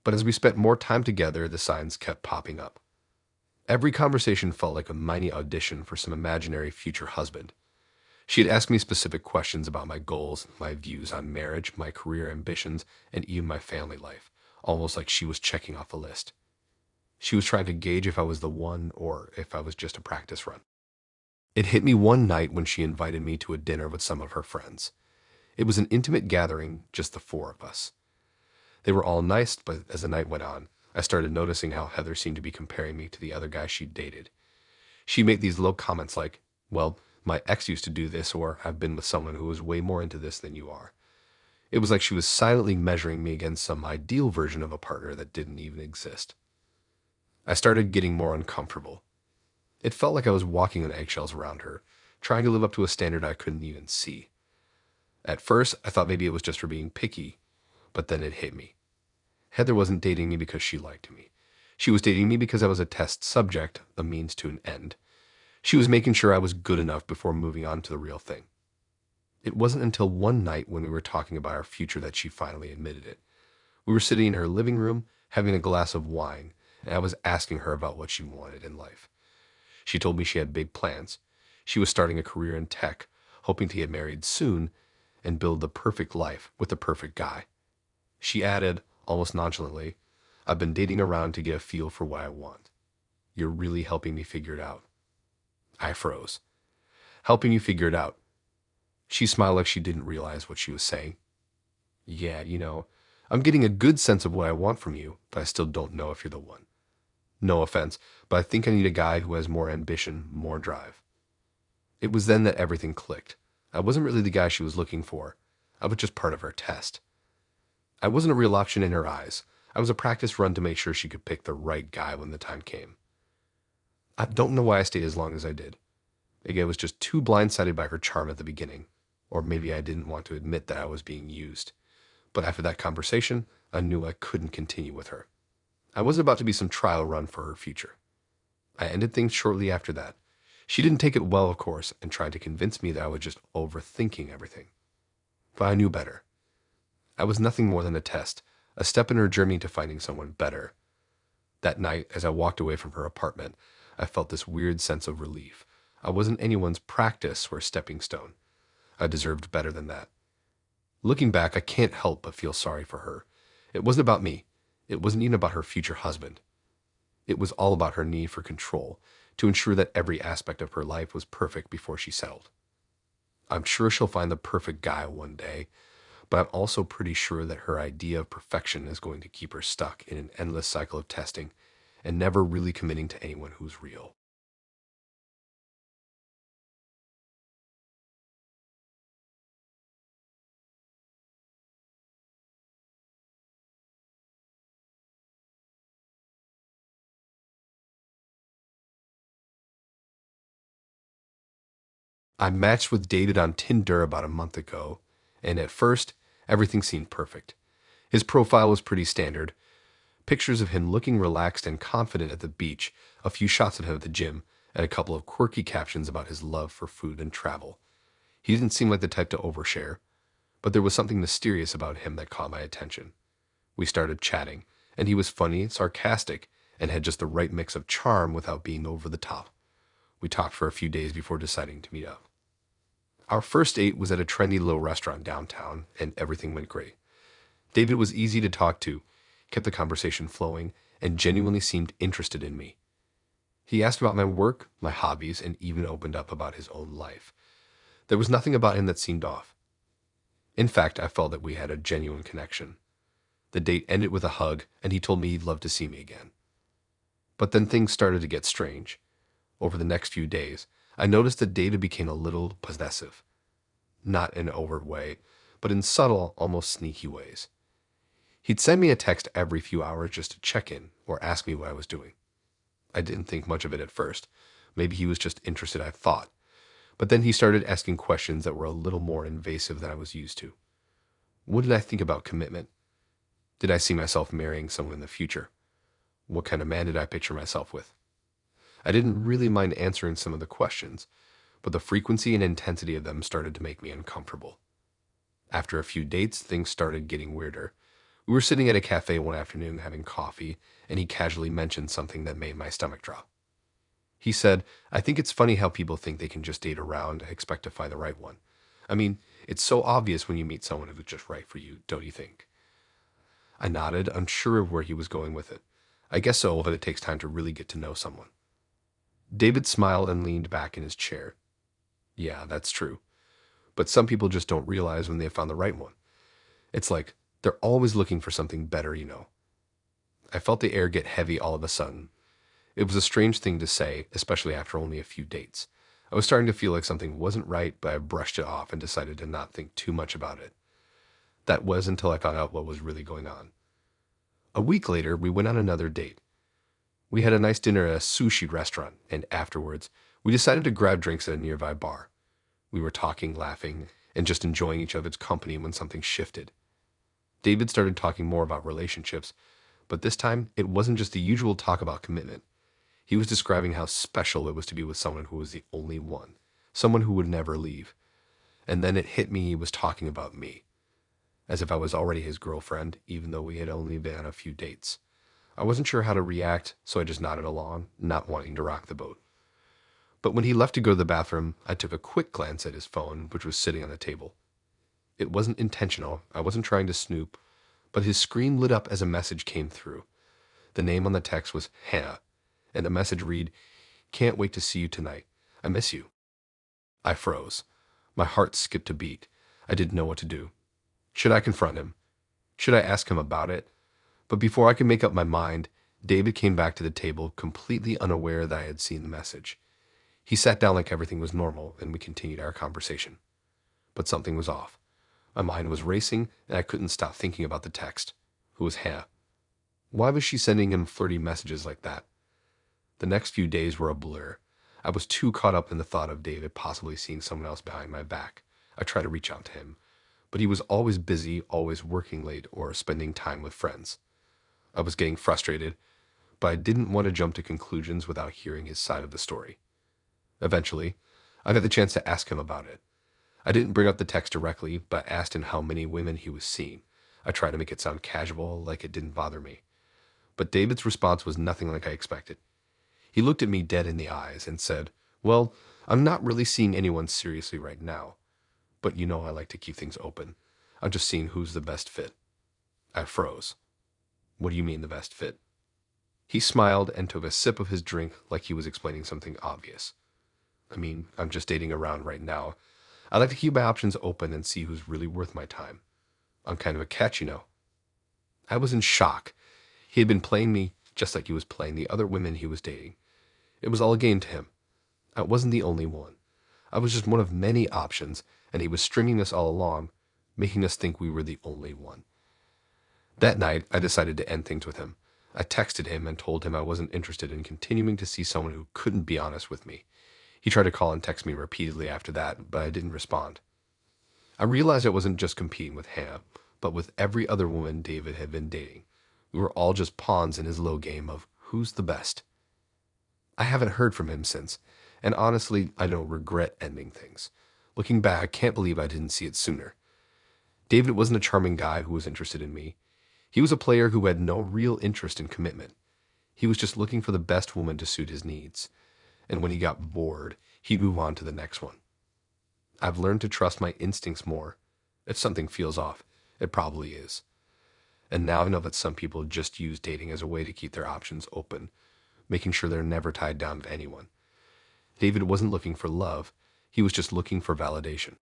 But as we spent more time together, the signs kept popping up. Every conversation felt like a mini audition for some imaginary future husband. She had asked me specific questions about my goals, my views on marriage, my career ambitions, and even my family life, almost like she was checking off a list. She was trying to gauge if I was the one or if I was just a practice run. It hit me one night when she invited me to a dinner with some of her friends. It was an intimate gathering, just the four of us. They were all nice, but as the night went on, I started noticing how Heather seemed to be comparing me to the other guys she'd dated. She made these low comments like, "Well, my ex used to do this," or "I've been with someone who was way more into this than you are." It was like she was silently measuring me against some ideal version of a partner that didn't even exist. I started getting more uncomfortable. It felt like I was walking on eggshells around her, trying to live up to a standard I couldn't even see. At first, I thought maybe it was just for being picky, but then it hit me. Heather wasn't dating me because she liked me. She was dating me because I was a test subject, a means to an end. She was making sure I was good enough before moving on to the real thing. It wasn't until one night when we were talking about our future that she finally admitted it. We were sitting in her living room, having a glass of wine, and I was asking her about what she wanted in life. She told me she had big plans. She was starting a career in tech, hoping to get married soon and build the perfect life with the perfect guy. She added, almost nonchalantly, "I've been dating around to get a feel for what I want. You're really helping me figure it out." I froze. Helping you figure it out. She smiled like she didn't realize what she was saying. "Yeah, I'm getting a good sense of what I want from you, but I still don't know if you're the one. No offense, but I think I need a guy who has more ambition, more drive." It was then that everything clicked. I wasn't really the guy she was looking for. I was just part of her test. I wasn't a real option in her eyes. I was a practice run to make sure she could pick the right guy when the time came. I don't know why I stayed as long as I did. Maybe I was just too blindsided by her charm at the beginning, or maybe I didn't want to admit that I was being used. But after that conversation, I knew I couldn't continue with her. I was about to be some trial run for her future. I ended things shortly after that. She didn't take it well, of course, and tried to convince me that I was just overthinking everything. But I knew better. I was nothing more than a test, a step in her journey to finding someone better. That night, as I walked away from her apartment, I felt this weird sense of relief. I wasn't anyone's practice or stepping stone. I deserved better than that. Looking back, I can't help but feel sorry for her. It wasn't about me. It wasn't even about her future husband. It was all about her need for control, to ensure that every aspect of her life was perfect before she settled. I'm sure she'll find the perfect guy one day, but I'm also pretty sure that her idea of perfection is going to keep her stuck in an endless cycle of testing and never really committing to anyone who's real. I matched with David on Tinder about a month ago, and at first, everything seemed perfect. His profile was pretty standard. Pictures of him looking relaxed and confident at the beach, a few shots of him at the gym, and a couple of quirky captions about his love for food and travel. He didn't seem like the type to overshare, but there was something mysterious about him that caught my attention. We started chatting, and he was funny, sarcastic, and had just the right mix of charm without being over the top. We talked for a few days before deciding to meet up. Our first date was at a trendy little restaurant downtown, and everything went great. David was easy to talk to, kept the conversation flowing, and genuinely seemed interested in me. He asked about my work, my hobbies, and even opened up about his own life. There was nothing about him that seemed off. In fact, I felt that we had a genuine connection. The date ended with a hug, and he told me he'd love to see me again. But then things started to get strange. Over the next few days, I noticed that David became a little possessive. Not in an overt way, but in subtle, almost sneaky ways. He'd send me a text every few hours just to check in or ask me what I was doing. I didn't think much of it at first. Maybe he was just interested, I thought. But then he started asking questions that were a little more invasive than I was used to. What did I think about commitment? Did I see myself marrying someone in the future? What kind of man did I picture myself with? I didn't really mind answering some of the questions, but the frequency and intensity of them started to make me uncomfortable. After a few dates, things started getting weirder. We were sitting at a cafe one afternoon having coffee, and he casually mentioned something that made my stomach drop. He said, "I think it's funny how people think they can just date around and expect to find the right one. I mean, it's so obvious when you meet someone who's just right for you, don't you think?" I nodded, unsure of where he was going with it. I guess so, but it takes time to really get to know someone. David smiled and leaned back in his chair. "Yeah, that's true. But some people just don't realize when they have found the right one. It's like they're always looking for something better. I felt the air get heavy all of a sudden. It was a strange thing to say, especially after only a few dates. I was starting to feel like something wasn't right, but I brushed it off and decided to not think too much about it. That was until I found out what was really going on. A week later, we went on another date. We had a nice dinner at a sushi restaurant, and afterwards, we decided to grab drinks at a nearby bar. We were talking, laughing, and just enjoying each other's company when something shifted. David started talking more about relationships, but this time it wasn't just the usual talk about commitment. He was describing how special it was to be with someone who was the only one, someone who would never leave. And then it hit me he was talking about me, as if I was already his girlfriend, even though we had only been on a few dates. I wasn't sure how to react, so I just nodded along, not wanting to rock the boat. But when he left to go to the bathroom, I took a quick glance at his phone, which was sitting on the table. It wasn't intentional, I wasn't trying to snoop, but his screen lit up as a message came through. The name on the text was Hannah, and the message read, "Can't wait to see you tonight. I miss you." I froze. My heart skipped a beat. I didn't know what to do. Should I confront him? Should I ask him about it? But before I could make up my mind, David came back to the table, completely unaware that I had seen the message. He sat down like everything was normal, and we continued our conversation. But something was off. My mind was racing, and I couldn't stop thinking about the text. Who was Hannah? Why was she sending him flirty messages like that? The next few days were a blur. I was too caught up in the thought of David possibly seeing someone else behind my back. I tried to reach out to him, but he was always busy, always working late, or spending time with friends. I was getting frustrated, but I didn't want to jump to conclusions without hearing his side of the story. Eventually, I got the chance to ask him about it. I didn't bring up the text directly, but asked him how many women he was seeing. I tried to make it sound casual, like it didn't bother me. But David's response was nothing like I expected. He looked at me dead in the eyes and said, "Well, I'm not really seeing anyone seriously right now, but you know I like to keep things open. I'm just seeing who's the best fit." I froze. "What do you mean the best fit?" He smiled and took a sip of his drink like he was explaining something obvious. "I mean, I'm just dating around right now. I like to keep my options open and see who's really worth my time. I'm kind of a catch, you know." I was in shock. He had been playing me just like he was playing the other women he was dating. It was all a game to him. I wasn't the only one. I was just one of many options, and he was stringing us all along, making us think we were the only one. That night, I decided to end things with him. I texted him and told him I wasn't interested in continuing to see someone who couldn't be honest with me. He tried to call and text me repeatedly after that, but I didn't respond. I realized I wasn't just competing with Hannah, but with every other woman David had been dating. We were all just pawns in his low game of who's the best. I haven't heard from him since, and honestly, I don't regret ending things. Looking back, I can't believe I didn't see it sooner. David wasn't a charming guy who was interested in me. He was a player who had no real interest in commitment. He was just looking for the best woman to suit his needs. And when he got bored, he'd move on to the next one. I've learned to trust my instincts more. If something feels off, it probably is. And now I know that some people just use dating as a way to keep their options open, making sure they're never tied down to anyone. David wasn't looking for love. He was just looking for validation.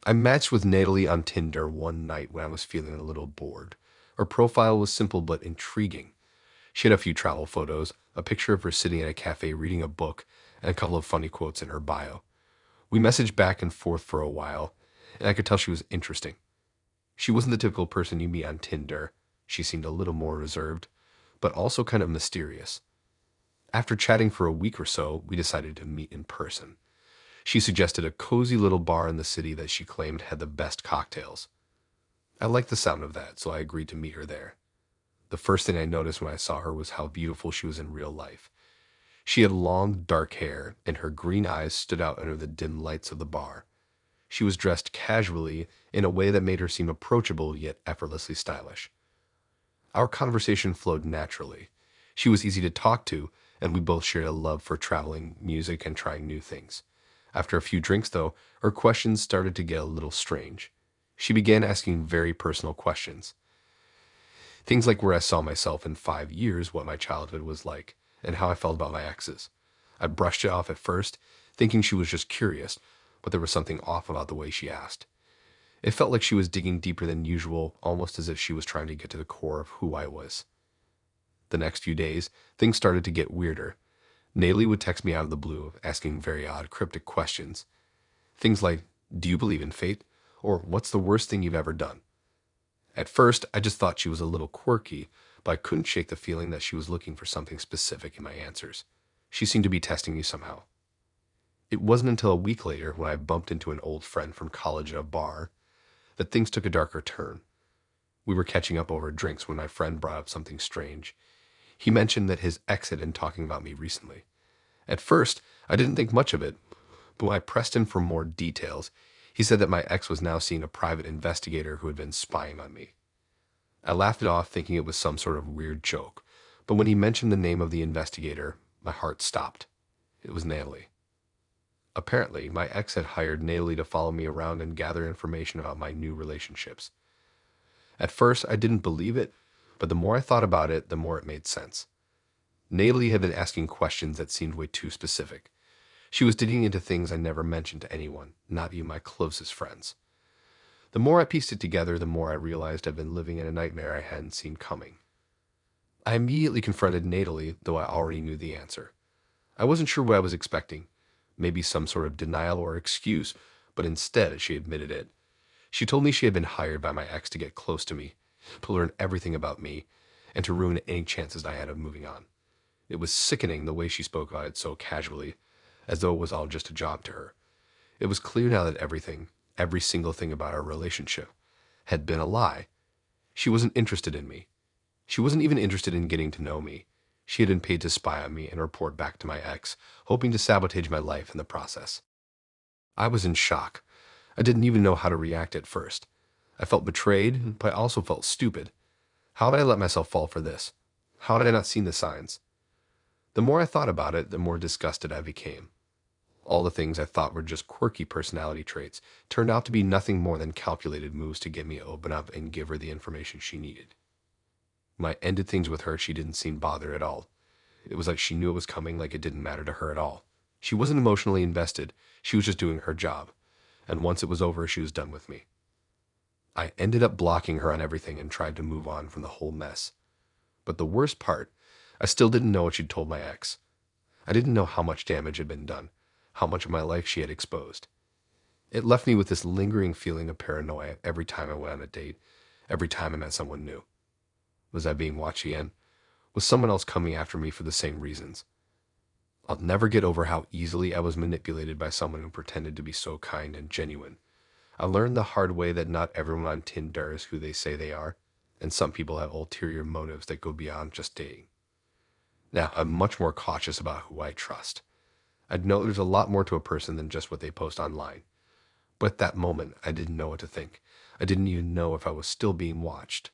I matched with Natalie on Tinder one night when I was feeling a little bored. Her profile was simple but intriguing. She had a few travel photos, a picture of her sitting at a cafe reading a book, and a couple of funny quotes in her bio. We messaged back and forth for a while, and I could tell she was interesting. She wasn't the typical person you meet on Tinder. She seemed a little more reserved, but also kind of mysterious. After chatting for a week or so, we decided to meet in person. She suggested a cozy little bar in the city that she claimed had the best cocktails. I liked the sound of that, so I agreed to meet her there. The first thing I noticed when I saw her was how beautiful she was in real life. She had long, dark hair, and her green eyes stood out under the dim lights of the bar. She was dressed casually in a way that made her seem approachable yet effortlessly stylish. Our conversation flowed naturally. She was easy to talk to, and we both shared a love for traveling, music, and trying new things. After a few drinks, though, her questions started to get a little strange. She began asking very personal questions. Things like where I saw myself in 5 years, what my childhood was like, and how I felt about my exes. I brushed it off at first, thinking she was just curious, but there was something off about the way she asked. It felt like she was digging deeper than usual, almost as if she was trying to get to the core of who I was. The next few days, things started to get weirder. Nayli would text me out of the blue, asking very odd, cryptic questions. Things like, "Do you believe in fate?" Or "What's the worst thing you've ever done?" At first, I just thought she was a little quirky, but I couldn't shake the feeling that she was looking for something specific in my answers. She seemed to be testing me somehow. It wasn't until a week later, when I bumped into an old friend from college at a bar, that things took a darker turn. We were catching up over drinks when my friend brought up something strange. He mentioned that his ex had been talking about me recently. At first, I didn't think much of it, but when I pressed him for more details, he said that my ex was now seeing a private investigator who had been spying on me. I laughed it off, thinking it was some sort of weird joke, but when he mentioned the name of the investigator, my heart stopped. It was Natalie. Apparently, my ex had hired Natalie to follow me around and gather information about my new relationships. At first, I didn't believe it, but the more I thought about it, the more it made sense. Natalie had been asking questions that seemed way too specific. She was digging into things I never mentioned to anyone, not even my closest friends. The more I pieced it together, the more I realized I'd been living in a nightmare I hadn't seen coming. I immediately confronted Natalie, though I already knew the answer. I wasn't sure what I was expecting, maybe some sort of denial or excuse, but instead she admitted it. She told me she had been hired by my ex to get close to me, to learn everything about me, and to ruin any chances I had of moving on. It was sickening the way she spoke about it so casually, as though it was all just a job to her. It was clear now that everything, every single thing about our relationship, had been a lie. She wasn't interested in me. She wasn't even interested in getting to know me. She had been paid to spy on me and report back to my ex, hoping to sabotage my life in the process. I was in shock. I didn't even know how to react at first. I felt betrayed, but I also felt stupid. How had I let myself fall for this? How had I not seen the signs? The more I thought about it, the more disgusted I became. All the things I thought were just quirky personality traits turned out to be nothing more than calculated moves to get me to open up and give her the information she needed. When I ended things with her, she didn't seem bothered at all. It was like she knew it was coming, like it didn't matter to her at all. She wasn't emotionally invested. She was just doing her job. And once it was over, she was done with me. I ended up blocking her on everything and tried to move on from the whole mess. But the worst part, I still didn't know what she'd told my ex. I didn't know how much damage had been done, how much of my life she had exposed. It left me with this lingering feeling of paranoia every time I went on a date, every time I met someone new. Was I being watched again? Was someone else coming after me for the same reasons? I'll never get over how easily I was manipulated by someone who pretended to be so kind and genuine. I learned the hard way that not everyone on Tinder is who they say they are, and some people have ulterior motives that go beyond just dating. Now, I'm much more cautious about who I trust. I know there's a lot more to a person than just what they post online. But at that moment, I didn't know what to think. I didn't even know if I was still being watched.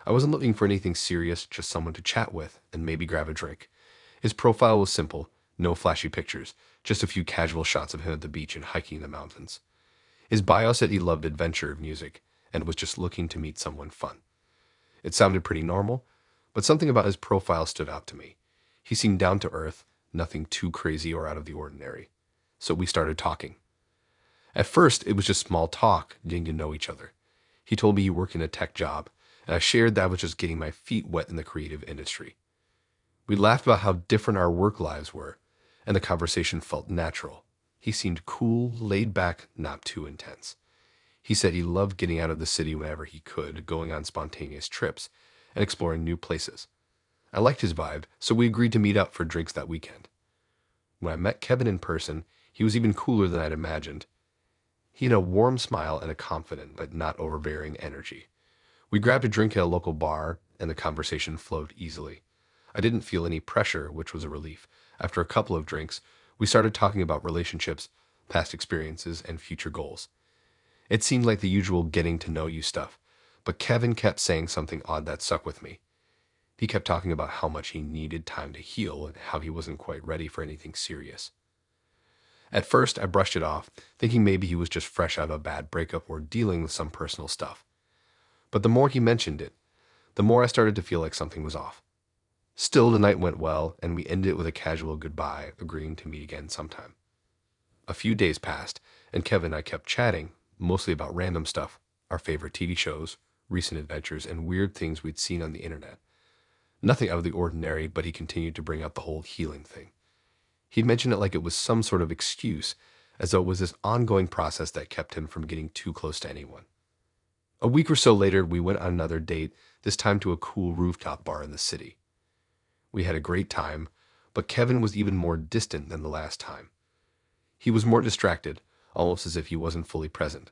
I wasn't looking for anything serious, just someone to chat with and maybe grab a drink. His profile was simple, no flashy pictures, just a few casual shots of him at the beach and hiking in the mountains. His bio said he loved adventure music and was just looking to meet someone fun. It sounded pretty normal, but something about his profile stood out to me. He seemed down to earth, nothing too crazy or out of the ordinary. So we started talking. At first, it was just small talk, getting to know each other. He told me he worked in a tech job, and I shared that I was just getting my feet wet in the creative industry. We laughed about how different our work lives were, and the conversation felt natural. He seemed cool, laid back, not too intense. He said he loved getting out of the city whenever he could, going on spontaneous trips, and exploring new places. I liked his vibe, so we agreed to meet up for drinks that weekend. When I met Kevin in person, he was even cooler than I'd imagined. He had a warm smile and a confident but not overbearing energy. We grabbed a drink at a local bar, and the conversation flowed easily. I didn't feel any pressure, which was a relief. After a couple of drinks, we started talking about relationships, past experiences, and future goals. It seemed like the usual getting to know you stuff, but Kevin kept saying something odd that stuck with me. He kept talking about how much he needed time to heal and how he wasn't quite ready for anything serious. At first, I brushed it off, thinking maybe he was just fresh out of a bad breakup or dealing with some personal stuff. But the more he mentioned it, the more I started to feel like something was off. Still, the night went well, and we ended it with a casual goodbye, agreeing to meet again sometime. A few days passed, and Kevin and I kept chatting, mostly about random stuff, our favorite TV shows, recent adventures, and weird things we'd seen on the internet. Nothing out of the ordinary, but he continued to bring up the whole healing thing. He'd mentioned it like it was some sort of excuse, as though it was this ongoing process that kept him from getting too close to anyone. A week or so later, we went on another date, this time to a cool rooftop bar in the city. We had a great time, but Kevin was even more distant than the last time. He was more distracted, almost as if he wasn't fully present.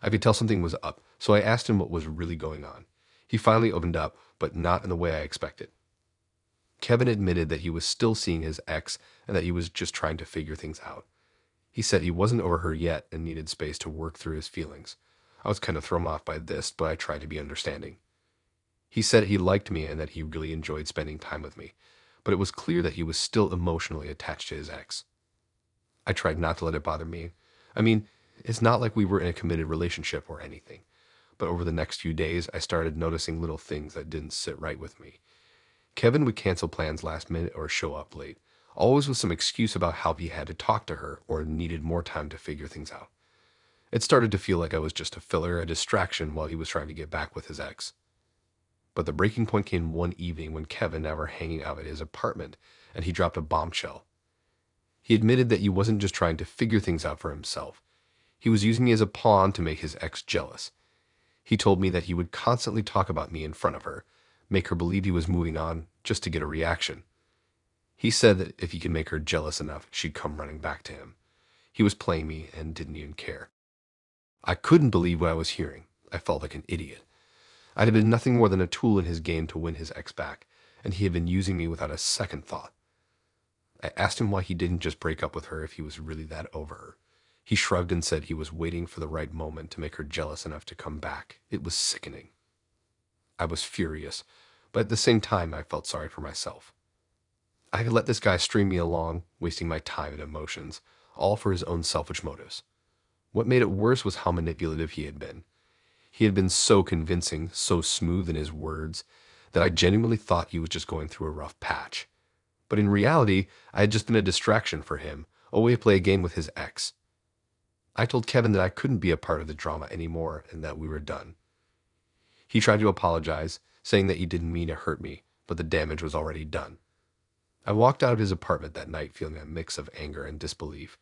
I could tell something was up, so I asked him what was really going on. He finally opened up, but not in the way I expected. Kevin admitted that he was still seeing his ex and that he was just trying to figure things out. He said he wasn't over her yet and needed space to work through his feelings. I was kind of thrown off by this, but I tried to be understanding. He said he liked me and that he really enjoyed spending time with me, but it was clear that he was still emotionally attached to his ex. I tried not to let it bother me. I mean, it's not like we were in a committed relationship or anything, but over the next few days, I started noticing little things that didn't sit right with me. Kevin would cancel plans last minute or show up late, always with some excuse about how he had to talk to her or needed more time to figure things out. It started to feel like I was just a filler, a distraction while he was trying to get back with his ex. But the breaking point came one evening when Kevin and I were hanging out at his apartment, and he dropped a bombshell. He admitted that he wasn't just trying to figure things out for himself. He was using me as a pawn to make his ex jealous. He told me that he would constantly talk about me in front of her, make her believe he was moving on just to get a reaction. He said that if he could make her jealous enough, she'd come running back to him. He was playing me and didn't even care. I couldn't believe what I was hearing. I felt like an idiot. I'd have been nothing more than a tool in his game to win his ex back, and he had been using me without a second thought. I asked him why he didn't just break up with her if he was really that over her. He shrugged and said he was waiting for the right moment to make her jealous enough to come back. It was sickening. I was furious, but at the same time I felt sorry for myself. I had let this guy string me along, wasting my time and emotions, all for his own selfish motives. What made it worse was how manipulative he had been. He had been so convincing, so smooth in his words, that I genuinely thought he was just going through a rough patch. But in reality, I had just been a distraction for him, a way to play a game with his ex. I told Kevin that I couldn't be a part of the drama anymore and that we were done. He tried to apologize, saying that he didn't mean to hurt me, but the damage was already done. I walked out of his apartment that night feeling a mix of anger and disbelief.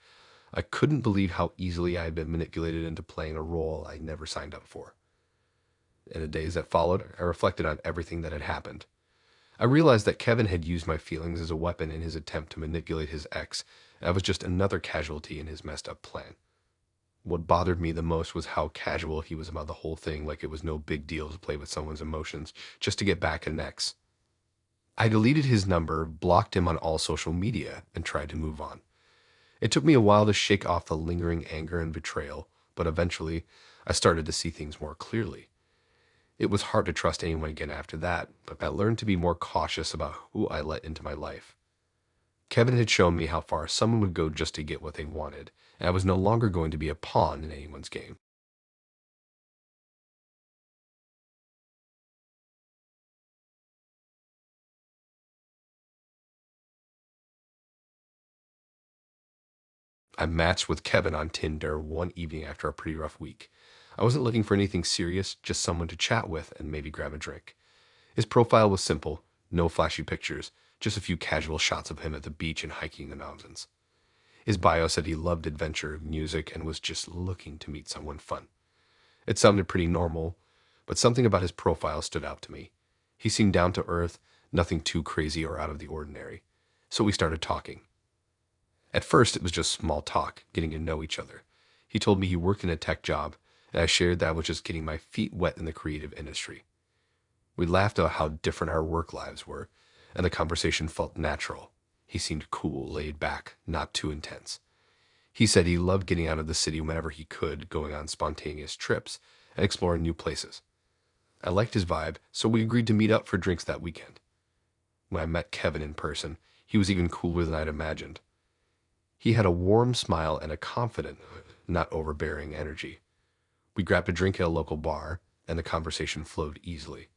I couldn't believe how easily I had been manipulated into playing a role I never signed up for. In the days that followed, I reflected on everything that had happened. I realized that Kevin had used my feelings as a weapon in his attempt to manipulate his ex, and I was just another casualty in his messed up plan. What bothered me the most was how casual he was about the whole thing, like it was no big deal to play with someone's emotions just to get back at an ex. I deleted his number, blocked him on all social media, and tried to move on. It took me a while to shake off the lingering anger and betrayal, but eventually I started to see things more clearly. It was hard to trust anyone again after that, but I learned to be more cautious about who I let into my life. Kevin had shown me how far someone would go just to get what they wanted, and I was no longer going to be a pawn in anyone's game. I matched with Kevin on Tinder one evening after a pretty rough week. I wasn't looking for anything serious, just someone to chat with and maybe grab a drink. His profile was simple, no flashy pictures, just a few casual shots of him at the beach and hiking the mountains. His bio said he loved adventure, music, and was just looking to meet someone fun. It sounded pretty normal, but something about his profile stood out to me. He seemed down to earth, nothing too crazy or out of the ordinary. So we started talking. At first, it was just small talk, getting to know each other. He told me he worked in a tech job, and I shared that I was just getting my feet wet in the creative industry. We laughed about how different our work lives were, and the conversation felt natural. He seemed cool, laid back, not too intense. He said he loved getting out of the city whenever he could, going on spontaneous trips, and exploring new places. I liked his vibe, so we agreed to meet up for drinks that weekend. When I met Kevin in person, he was even cooler than I'd imagined. He had a warm smile and a confident, not overbearing energy. We grabbed a drink at a local bar, and the conversation flowed easily.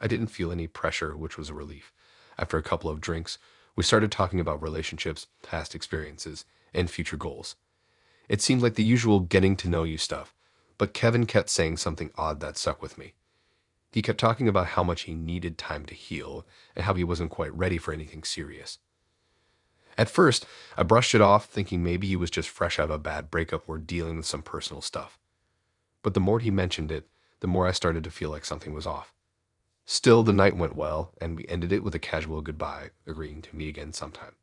I didn't feel any pressure, which was a relief. After a couple of drinks, we started talking about relationships, past experiences, and future goals. It seemed like the usual getting to know you stuff, but Kevin kept saying something odd that stuck with me. He kept talking about how much he needed time to heal and how he wasn't quite ready for anything serious. At first, I brushed it off, thinking maybe he was just fresh out of a bad breakup or dealing with some personal stuff. But the more he mentioned it, the more I started to feel like something was off. Still, the night went well, and we ended it with a casual goodbye, agreeing to meet again sometime.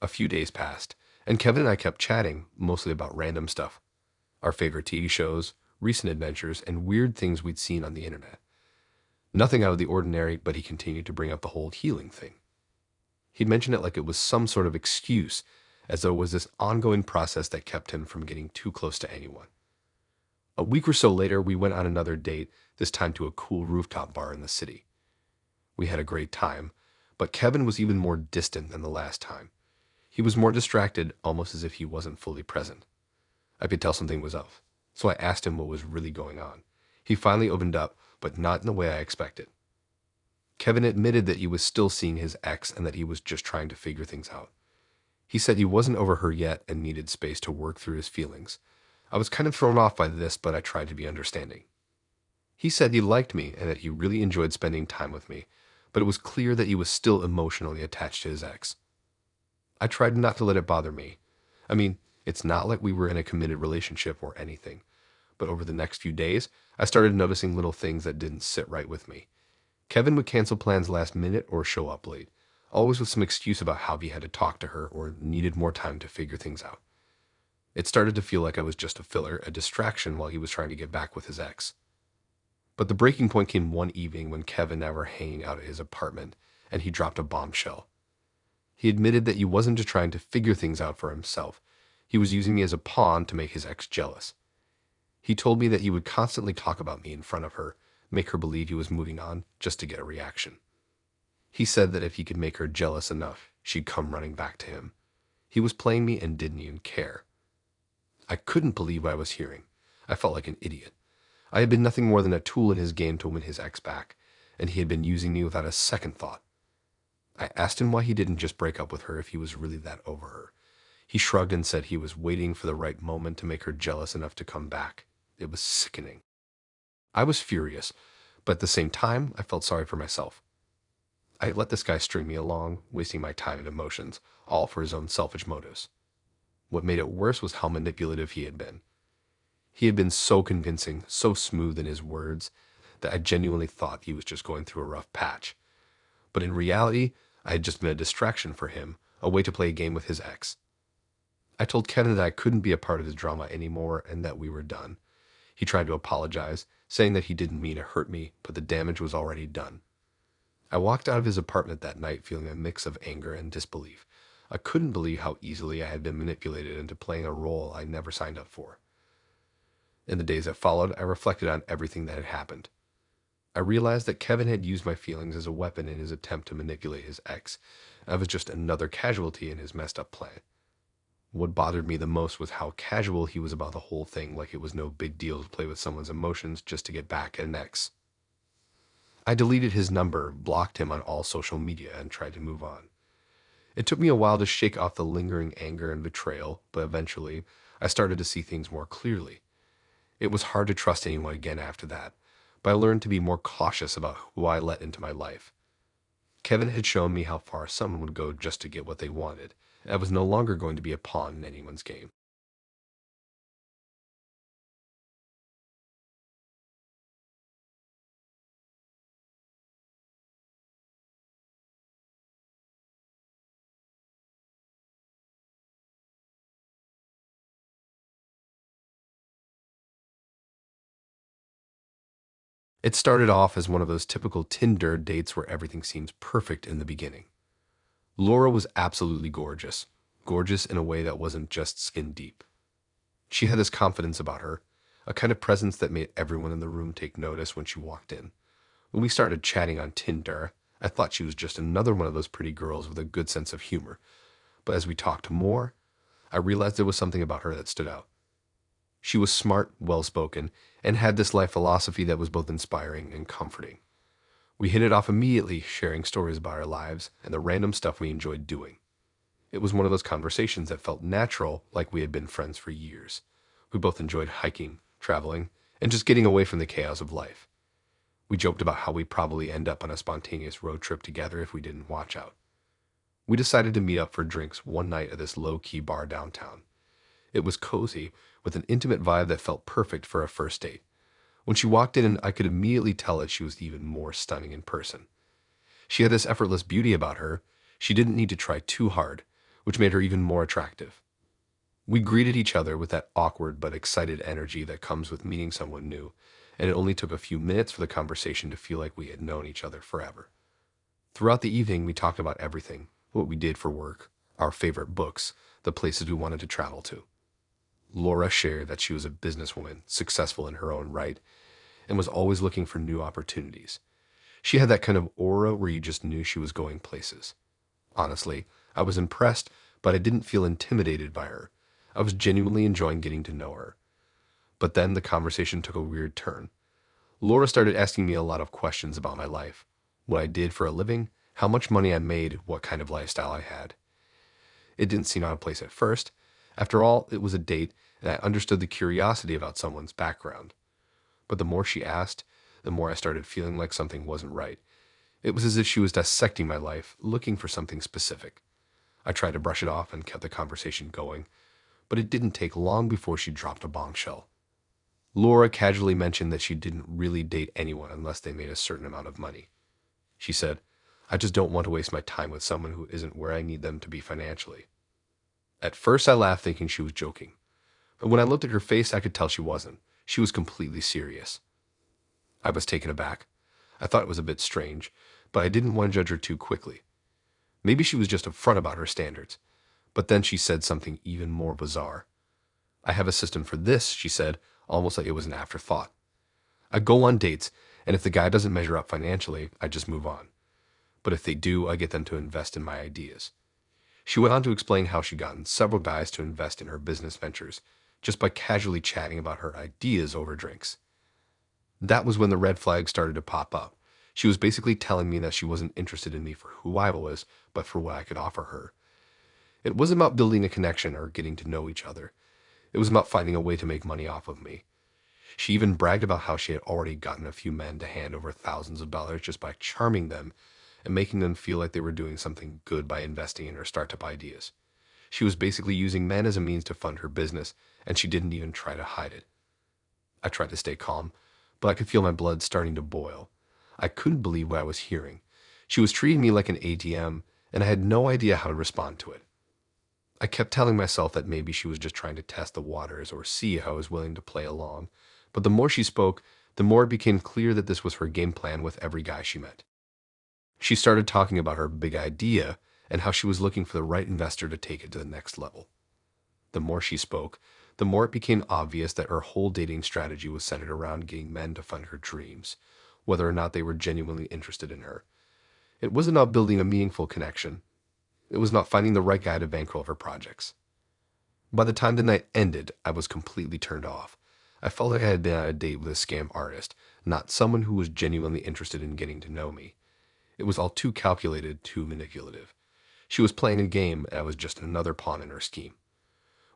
A few days passed, and Kevin and I kept chatting, mostly about random stuff. Our favorite TV shows, recent adventures, and weird things we'd seen on the internet. Nothing out of the ordinary, but he continued to bring up the whole healing thing. He'd mentioned it like it was some sort of excuse, as though it was this ongoing process that kept him from getting too close to anyone. A week or so later, we went on another date, this time to a cool rooftop bar in the city. We had a great time, but Kevin was even more distant than the last time. He was more distracted, almost as if he wasn't fully present. I could tell something was up, so I asked him what was really going on. He finally opened up, but not in the way I expected. Kevin admitted that he was still seeing his ex and that he was just trying to figure things out. He said he wasn't over her yet and needed space to work through his feelings. I was kind of thrown off by this, but I tried to be understanding. He said he liked me and that he really enjoyed spending time with me, but it was clear that he was still emotionally attached to his ex. I tried not to let it bother me. I mean, it's not like we were in a committed relationship or anything, but over the next few days, I started noticing little things that didn't sit right with me. Kevin would cancel plans last minute or show up late, always with some excuse about how he had to talk to her or needed more time to figure things out. It started to feel like I was just a filler, a distraction while he was trying to get back with his ex. But the breaking point came one evening when Kevin and I were hanging out at his apartment, and he dropped a bombshell. He admitted that he wasn't just trying to figure things out for himself. He was using me as a pawn to make his ex jealous. He told me that he would constantly talk about me in front of her, make her believe he was moving on just to get a reaction. He said that if he could make her jealous enough, she'd come running back to him. He was playing me and didn't even care. I couldn't believe what I was hearing. I felt like an idiot. I had been nothing more than a tool in his game to win his ex back, and he had been using me without a second thought. I asked him why he didn't just break up with her if he was really that over her. He shrugged and said he was waiting for the right moment to make her jealous enough to come back. It was sickening. I was furious, but at the same time, I felt sorry for myself. I had let this guy string me along, wasting my time and emotions, all for his own selfish motives. What made it worse was how manipulative he had been. He had been so convincing, so smooth in his words, that I genuinely thought he was just going through a rough patch. But in reality, I had just been a distraction for him, a way to play a game with his ex. I told Kevin that I couldn't be a part of his drama anymore and that we were done. He tried to apologize, saying that he didn't mean to hurt me, but the damage was already done. I walked out of his apartment that night feeling a mix of anger and disbelief. I couldn't believe how easily I had been manipulated into playing a role I never signed up for. In the days that followed, I reflected on everything that had happened. I realized that Kevin had used my feelings as a weapon in his attempt to manipulate his ex. I was just another casualty in his messed up plan. What bothered me the most was how casual he was about the whole thing, like it was no big deal to play with someone's emotions just to get back at an ex. I deleted his number, blocked him on all social media, and tried to move on. It took me a while to shake off the lingering anger and betrayal, but eventually, I started to see things more clearly. It was hard to trust anyone again after that, but I learned to be more cautious about who I let into my life. Kevin had shown me how far someone would go just to get what they wanted. I was no longer going to be a pawn in anyone's game. It started off as one of those typical Tinder dates where everything seems perfect in the beginning. Laura was absolutely gorgeous, gorgeous in a way that wasn't just skin deep. She had this confidence about her, a kind of presence that made everyone in the room take notice when she walked in. When we started chatting on Tinder, I thought she was just another one of those pretty girls with a good sense of humor. But as we talked more, I realized there was something about her that stood out. She was smart, well-spoken, and had this life philosophy that was both inspiring and comforting. We hit it off immediately, sharing stories about our lives and the random stuff we enjoyed doing. It was one of those conversations that felt natural, like we had been friends for years. We both enjoyed hiking, traveling, and just getting away from the chaos of life. We joked about how we'd probably end up on a spontaneous road trip together if we didn't watch out. We decided to meet up for drinks one night at this low-key bar downtown. It was cozy, with an intimate vibe that felt perfect for a first date. When she walked in, I could immediately tell that she was even more stunning in person. She had this effortless beauty about her. She didn't need to try too hard, which made her even more attractive. We greeted each other with that awkward but excited energy that comes with meeting someone new, and it only took a few minutes for the conversation to feel like we had known each other forever. Throughout the evening, we talked about everything: what we did for work, our favorite books, the places we wanted to travel to. Laura shared that she was a businesswoman, successful in her own right, and was always looking for new opportunities. She had that kind of aura where you just knew she was going places. Honestly, I was impressed, but I didn't feel intimidated by her. I was genuinely enjoying getting to know her. But then the conversation took a weird turn. Laura started asking me a lot of questions about my life: what I did for a living, how much money I made, what kind of lifestyle I had. It didn't seem out of place at first. After all, it was a date, and I understood the curiosity about someone's background. But the more she asked, the more I started feeling like something wasn't right. It was as if she was dissecting my life, looking for something specific. I tried to brush it off and kept the conversation going, but it didn't take long before she dropped a bombshell. Laura casually mentioned that she didn't really date anyone unless they made a certain amount of money. She said, "I just don't want to waste my time with someone who isn't where I need them to be financially." At first I laughed, thinking she was joking, but when I looked at her face I could tell she wasn't. She was completely serious. I was taken aback. I thought it was a bit strange, but I didn't want to judge her too quickly. Maybe she was just upfront about her standards. But then she said something even more bizarre. "I have a system for this," she said, almost like it was an afterthought. "I go on dates, and if the guy doesn't measure up financially, I just move on. But if they do, I get them to invest in my ideas." She went on to explain how she'd gotten several guys to invest in her business ventures just by casually chatting about her ideas over drinks. That was when the red flags started to pop up. She was basically telling me that she wasn't interested in me for who I was, but for what I could offer her. It wasn't about building a connection or getting to know each other. It was about finding a way to make money off of me. She even bragged about how she had already gotten a few men to hand over thousands of dollars just by charming them and making them feel like they were doing something good by investing in her startup ideas. She was basically using men as a means to fund her business, and she didn't even try to hide it. I tried to stay calm, but I could feel my blood starting to boil. I couldn't believe what I was hearing. She was treating me like an ATM, and I had no idea how to respond to it. I kept telling myself that maybe she was just trying to test the waters or see how I was willing to play along. But the more she spoke, the more it became clear that this was her game plan with every guy she met. She started talking about her big idea and how she was looking for the right investor to take it to the next level. The more she spoke, the more it became obvious that her whole dating strategy was centered around getting men to fund her dreams, whether or not they were genuinely interested in her. It wasn't about building a meaningful connection. It was not finding the right guy to bankroll her projects. By the time the night ended, I was completely turned off. I felt like I had been on a date with a scam artist, not someone who was genuinely interested in getting to know me. It was all too calculated, too manipulative. She was playing a game, and I was just another pawn in her scheme.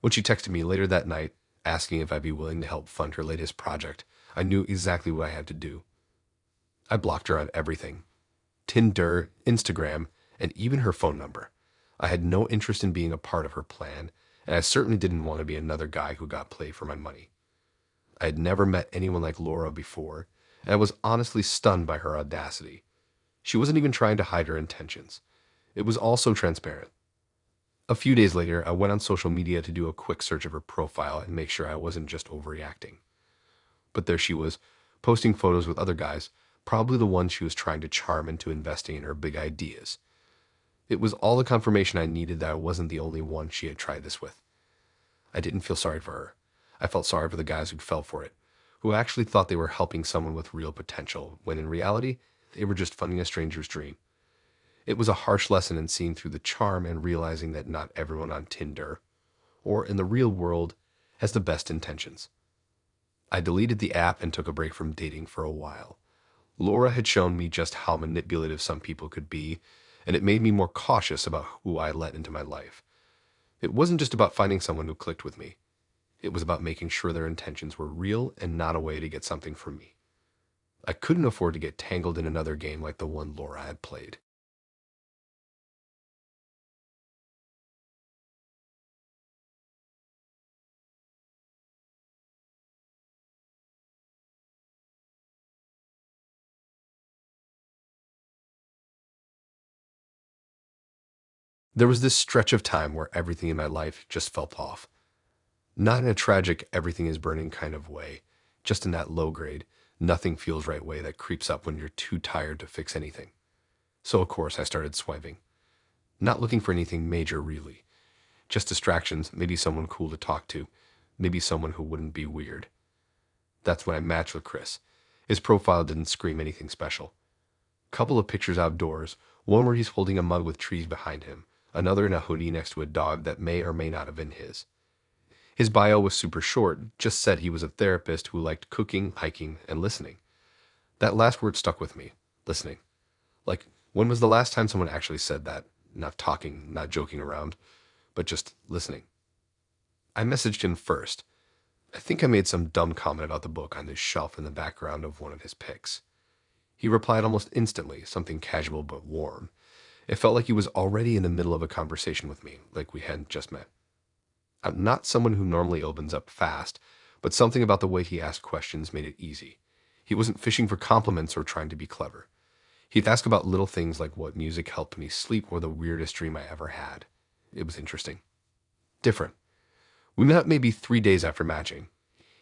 When she texted me later that night, asking if I'd be willing to help fund her latest project, I knew exactly what I had to do. I blocked her on everything: Tinder, Instagram, and even her phone number. I had no interest in being a part of her plan, and I certainly didn't want to be another guy who got played for my money. I had never met anyone like Laura before, and I was honestly stunned by her audacity. She wasn't even trying to hide her intentions. It was all so transparent. A few days later, I went on social media to do a quick search of her profile and make sure I wasn't just overreacting. But there she was, posting photos with other guys, probably the ones she was trying to charm into investing in her big ideas. It was all the confirmation I needed that I wasn't the only one she had tried this with. I didn't feel sorry for her. I felt sorry for the guys who'd fell for it, who actually thought they were helping someone with real potential, when in reality, they were just funding a stranger's dream. It was a harsh lesson in seeing through the charm and realizing that not everyone on Tinder, or in the real world, has the best intentions. I deleted the app and took a break from dating for a while. Laura had shown me just how manipulative some people could be, and it made me more cautious about who I let into my life. It wasn't just about finding someone who clicked with me. It was about making sure their intentions were real and not a way to get something from me. I couldn't afford to get tangled in another game like the one Laura had played. There was this stretch of time where everything in my life just felt off. Not in a tragic, everything is burning kind of way, just in that low grade, nothing feels right way that creeps up when you're too tired to fix anything. So, of course, I started swiping. Not looking for anything major, really. Just distractions, maybe someone cool to talk to, maybe someone who wouldn't be weird. That's when I matched with Chris. His profile didn't scream anything special. Couple of pictures outdoors, one where he's holding a mug with trees behind him, another in a hoodie next to a dog that may or may not have been his. His bio was super short, just said he was a therapist who liked cooking, hiking, and listening. That last word stuck with me, listening. Like, when was the last time someone actually said that? Not talking, not joking around, but just listening. I messaged him first. I think I made some dumb comment about the book on his shelf in the background of one of his pics. He replied almost instantly, something casual but warm. It felt like he was already in the middle of a conversation with me, like we hadn't just met. I'm not someone who normally opens up fast, but something about the way he asked questions made it easy. He wasn't fishing for compliments or trying to be clever. He'd ask about little things like what music helped me sleep or the weirdest dream I ever had. It was interesting. Different. We met maybe 3 days after matching.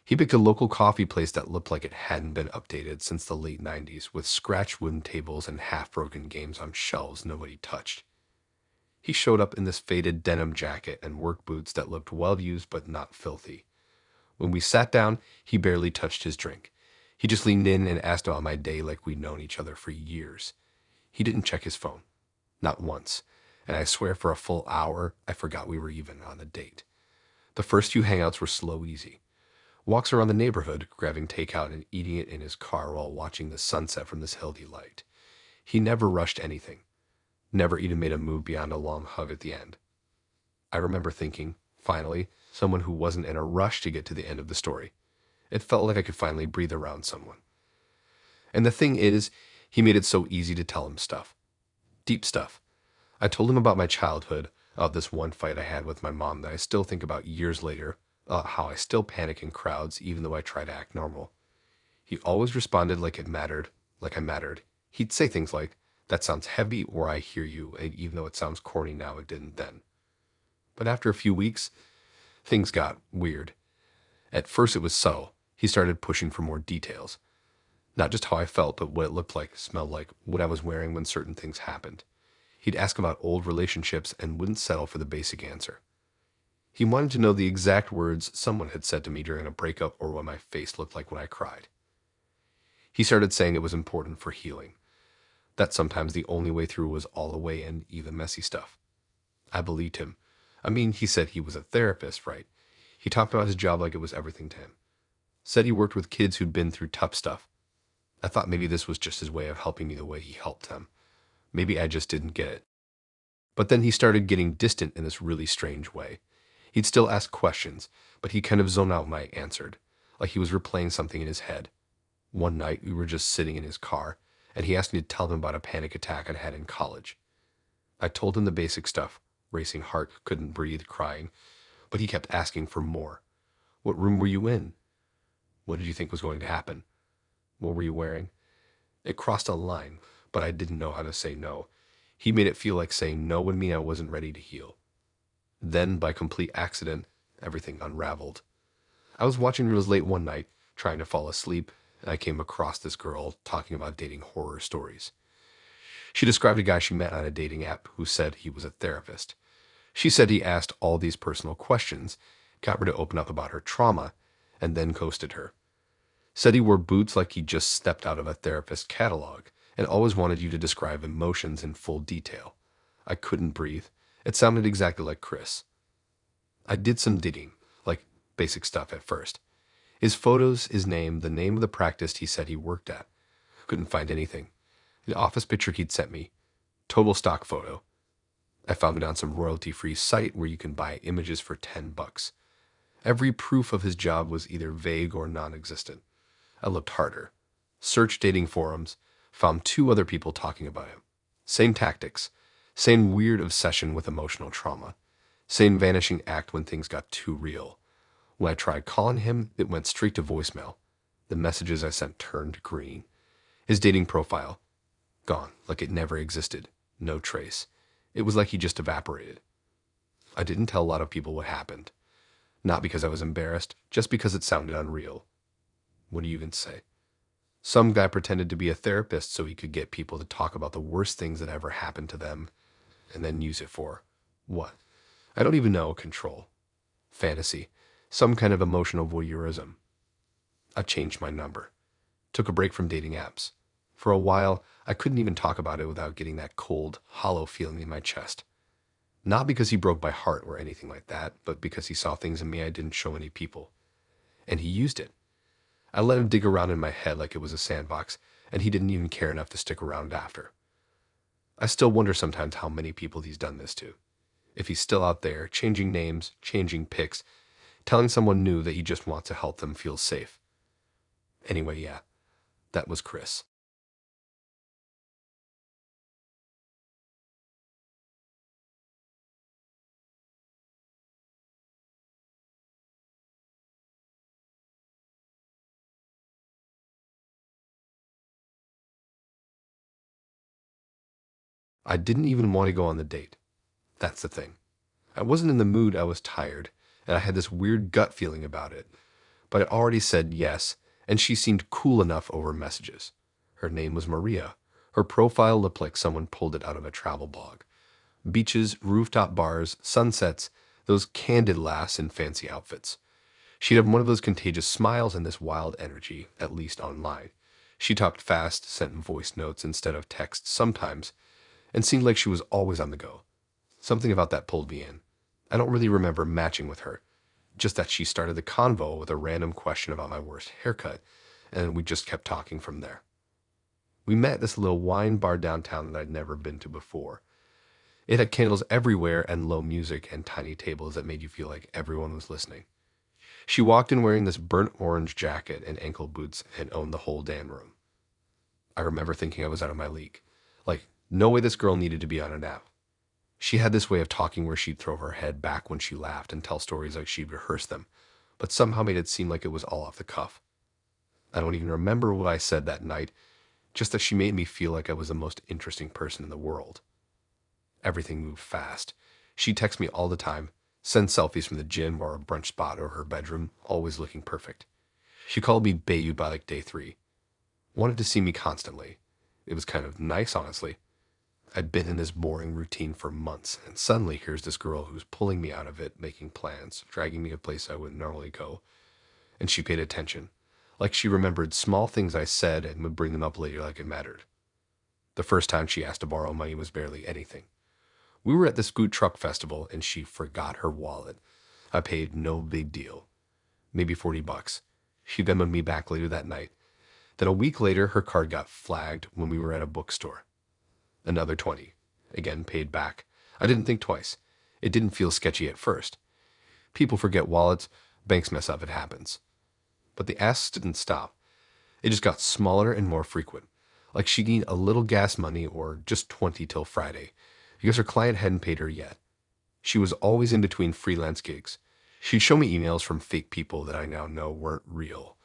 He picked a local coffee place that looked like it hadn't been updated since the late 90s, with scratched wooden tables and half-broken games on shelves nobody touched. He showed up in this faded denim jacket and work boots that looked well-used but not filthy. When we sat down, he barely touched his drink. He just leaned in and asked about my day like we'd known each other for years. He didn't check his phone. Not once. And I swear for a full hour, I forgot we were even on a date. The first few hangouts were slow easy. Walks around the neighborhood, grabbing takeout and eating it in his car while watching the sunset from this hill he liked. He never rushed anything. Never even made a move beyond a long hug at the end. I remember thinking, finally, someone who wasn't in a rush to get to the end of the story. It felt like I could finally breathe around someone. And the thing is, he made it so easy to tell him stuff. Deep stuff. I told him about my childhood, of this one fight I had with my mom that I still think about years later, how I still panic in crowds even though I try to act normal. He always responded like it mattered, like I mattered. He'd say things like, "That sounds heavy," or "I hear you," and even though it sounds corny now, it didn't then. But after a few weeks, things got weird. At first it was subtle. He started pushing for more details. Not just how I felt, but what it looked like, smelled like, what I was wearing when certain things happened. He'd ask about old relationships and wouldn't settle for the basic answer. He wanted to know the exact words someone had said to me during a breakup or what my face looked like when I cried. He started saying it was important for healing. That sometimes the only way through was all the way in, even messy stuff. I believed him. I mean, he said he was a therapist, right? He talked about his job like it was everything to him. Said he worked with kids who'd been through tough stuff. I thought maybe this was just his way of helping me the way he helped them. Maybe I just didn't get it. But then he started getting distant in this really strange way. He'd still ask questions, but he'd kind of zone out when I answered, like he was replaying something in his head. One night, we were just sitting in his car, and he asked me to tell him about a panic attack I'd had in college. I told him the basic stuff, racing heart, couldn't breathe, crying, but he kept asking for more. What room were you in? What did you think was going to happen? What were you wearing? It crossed a line, but I didn't know how to say no. He made it feel like saying no would mean I wasn't ready to heal. Then, by complete accident, everything unraveled. I was watching reels late one night, trying to fall asleep, and I came across this girl talking about dating horror stories. She described a guy she met on a dating app who said he was a therapist. She said he asked all these personal questions, got her to open up about her trauma, and then ghosted her. Said he wore boots like he just stepped out of a therapist catalog, and always wanted you to describe emotions in full detail. I couldn't breathe. It sounded exactly like Chris. I did some digging, like basic stuff at first. His photos, his name, the name of the practice he said he worked at. Couldn't find anything. The office picture he'd sent me. Total stock photo. I found it on some royalty-free site where you can buy images for $10. Every proof of his job was either vague or non-existent. I looked harder. Searched dating forums, found 2 other people talking about him. Same tactics, same weird obsession with emotional trauma, same vanishing act when things got too real. When I tried calling him, it went straight to voicemail. The messages I sent turned green. His dating profile, gone, like it never existed. No trace. It was like he just evaporated. I didn't tell a lot of people what happened. Not because I was embarrassed, just because it sounded unreal. What do you even say? Some guy pretended to be a therapist so he could get people to talk about the worst things that ever happened to them, and then use it for what? I don't even know. Control. Fantasy. Some kind of emotional voyeurism. I changed my number. Took a break from dating apps. For a while, I couldn't even talk about it without getting that cold, hollow feeling in my chest. Not because he broke my heart or anything like that, but because he saw things in me I didn't show any people. And he used it. I let him dig around in my head like it was a sandbox, and he didn't even care enough to stick around after. I still wonder sometimes how many people he's done this to. If he's still out there, changing names, changing pics, telling someone new that he just wants to help them feel safe. Anyway, yeah, that was Chris. I didn't even want to go on the date. That's the thing. I wasn't in the mood, I was tired, and I had this weird gut feeling about it. But I already said yes, and she seemed cool enough over messages. Her name was Maria. Her profile looked like someone pulled it out of a travel blog. Beaches, rooftop bars, sunsets, those candid lass in fancy outfits. She'd have one of those contagious smiles and this wild energy, at least online. She talked fast, sent voice notes instead of text sometimes, and seemed like she was always on the go. Something about that pulled me in. I don't really remember matching with her, just that she started the convo with a random question about my worst haircut, and we just kept talking from there. We met at this little wine bar downtown that I'd never been to before. It had candles everywhere and low music and tiny tables that made you feel like everyone was listening. She walked in wearing this burnt orange jacket and ankle boots and owned the whole damn room. I remember thinking I was out of my league. Like, no way this girl needed to be on an app. She had this way of talking where she'd throw her head back when she laughed and tell stories like she'd rehearsed them, but somehow made it seem like it was all off the cuff. I don't even remember what I said that night, just that she made me feel like I was the most interesting person in the world. Everything moved fast. She'd text me all the time, send selfies from the gym or a brunch spot or her bedroom, always looking perfect. She called me Bayou by like day 3. Wanted to see me constantly. It was kind of nice, honestly. I'd been in this boring routine for months, and suddenly here's this girl who's pulling me out of it, making plans, dragging me a place I wouldn't normally go. And she paid attention, like she remembered small things I said and would bring them up later like it mattered. The first time she asked to borrow money was barely anything. We were at the Scoot Truck Festival, and she forgot her wallet. I paid no big deal. Maybe $40. She Venmoed me back later that night. Then a week later, her card got flagged when we were at a bookstore. Another 20. Again, paid back. I didn't think twice. It didn't feel sketchy at first. People forget wallets. Banks mess up. It happens. But the asks didn't stop. It just got smaller and more frequent. Like she'd need a little gas money or just 20 till Friday, because her client hadn't paid her yet. She was always in between freelance gigs. She'd show me emails from fake people that I now know weren't real.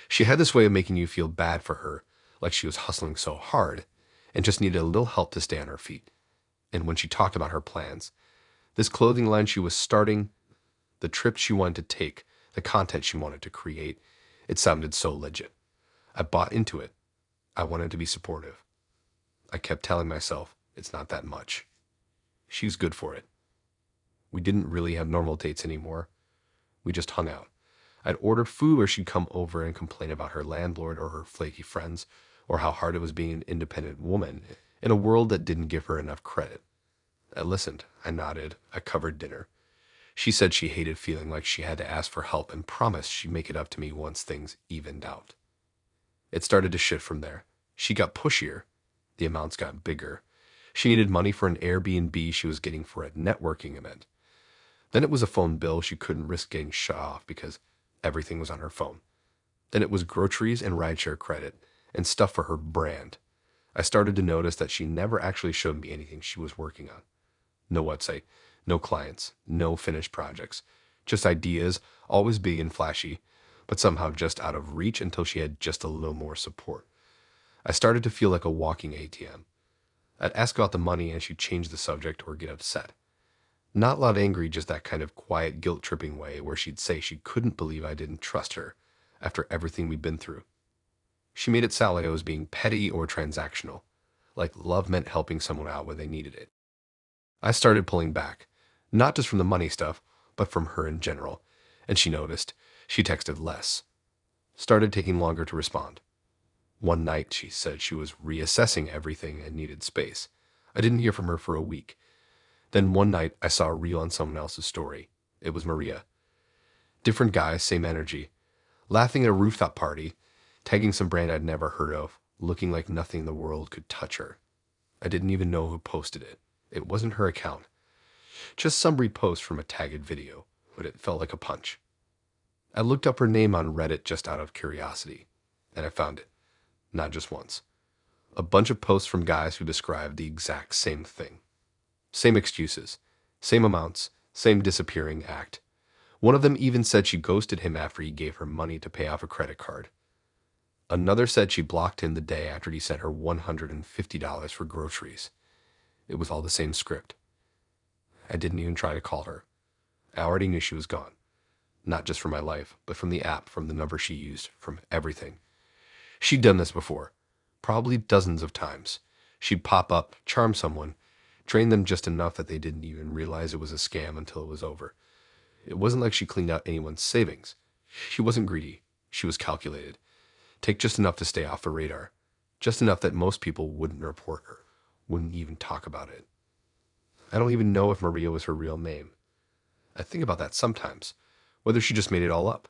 She had this way of making you feel bad for her, like she was hustling so hard and just needed a little help to stay on her feet. And when she talked about her plans, this clothing line she was starting, the trip she wanted to take, the content she wanted to create, it sounded so legit. I bought into it. I wanted to be supportive. I kept telling myself, it's not that much. She was good for it. We didn't really have normal dates anymore. We just hung out. I'd order food or she'd come over and complain about her landlord or her flaky friends, or how hard it was being an independent woman in a world that didn't give her enough credit. I listened. I nodded. I covered dinner. She said she hated feeling like she had to ask for help and promised she'd make it up to me once things evened out. It started to shift from there. She got pushier. The amounts got bigger. She needed money for an Airbnb she was getting for a networking event. Then it was a phone bill she couldn't risk getting shut off because everything was on her phone. Then it was groceries and rideshare credit and stuff for her brand. I started to notice that she never actually showed me anything she was working on. No website, no clients, no finished projects. Just ideas, always big and flashy, but somehow just out of reach until she had just a little more support. I started to feel like a walking ATM. I'd ask about the money and she'd change the subject or get upset. Not loud angry, just that kind of quiet, guilt-tripping way where she'd say she couldn't believe I didn't trust her after everything we'd been through. She made it sound like I was being petty or transactional, like love meant helping someone out when they needed it. I started pulling back, not just from the money stuff, but from her in general, and she noticed. She texted less, started taking longer to respond. One night, she said she was reassessing everything and needed space. I didn't hear from her for a week. Then one night, I saw a reel on someone else's story. It was Maria. Different guy, same energy. Laughing at a rooftop party, tagging some brand I'd never heard of, looking like nothing in the world could touch her. I didn't even know who posted it. It wasn't her account. Just some repost from a tagged video, but it felt like a punch. I looked up her name on Reddit just out of curiosity, and I found it. Not just once. A bunch of posts from guys who described the exact same thing. Same excuses, same amounts, same disappearing act. One of them even said she ghosted him after he gave her money to pay off a credit card. Another said she blocked him the day after he sent her $150 for groceries. It was all the same script. I didn't even try to call her. I already knew she was gone. Not just from my life, but from the app, from the number she used, from everything. She'd done this before, probably dozens of times. She'd pop up, charm someone, drain them just enough that they didn't even realize it was a scam until it was over. It wasn't like she cleaned out anyone's savings. She wasn't greedy. She was calculated. Take just enough to stay off the radar. Just enough that most people wouldn't report her, wouldn't even talk about it. I don't even know if Maria was her real name. I think about that sometimes, whether she just made it all up.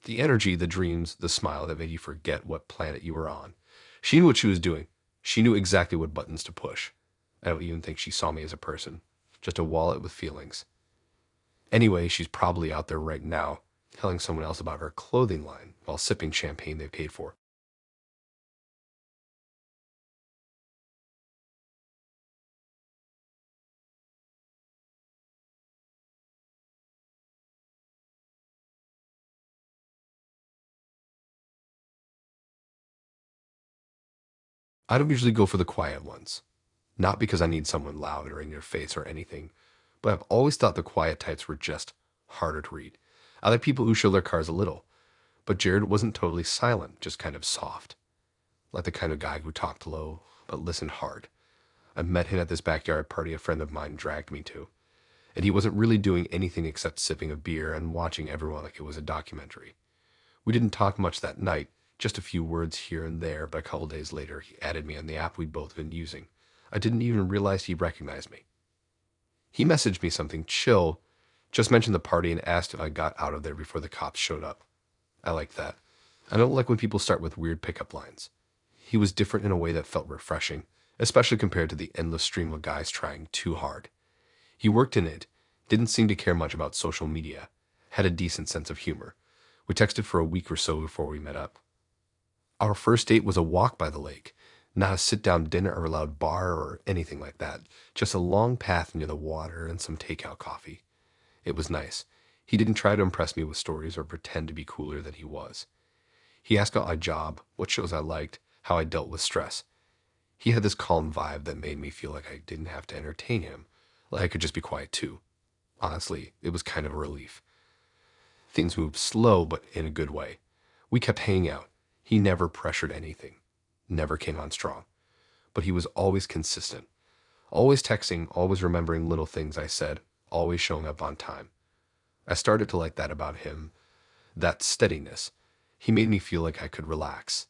The energy, the dreams, the smile that made you forget what planet you were on. She knew what she was doing. She knew exactly what buttons to push. I don't even think she saw me as a person, just a wallet with feelings. Anyway, she's probably out there right now, telling someone else about her clothing line while sipping champagne they paid for. I don't usually go for the quiet ones. Not because I need someone loud or in your face or anything, but I've always thought the quiet types were just harder to read. I like people who show their cards a little, but Jared wasn't totally silent, just kind of soft. Like the kind of guy who talked low, but listened hard. I met him at this backyard party a friend of mine dragged me to, and he wasn't really doing anything except sipping a beer and watching everyone like it was a documentary. We didn't talk much that night, just a few words here and there, but a couple days later he added me on the app we'd both been using. I didn't even realize he recognized me. He messaged me something chill, just mentioned the party and asked if I got out of there before the cops showed up. I like that. I don't like when people start with weird pickup lines. He was different in a way that felt refreshing, especially compared to the endless stream of guys trying too hard. He worked in it, didn't seem to care much about social media, had a decent sense of humor. We texted for a week or so before we met up. Our first date was a walk by the lake, not a sit-down dinner or a loud bar or anything like that, just a long path near the water and some takeout coffee. It was nice. He didn't try to impress me with stories or pretend to be cooler than he was. He asked about my job, what shows I liked, how I dealt with stress. He had this calm vibe that made me feel like I didn't have to entertain him, like I could just be quiet too. Honestly, it was kind of a relief. Things moved slow, but in a good way. We kept hanging out. He never pressured anything, never came on strong. But he was always consistent. Always texting, always remembering little things I said, always showing up on time. I started to like that about him, that steadiness. He made me feel like I could relax.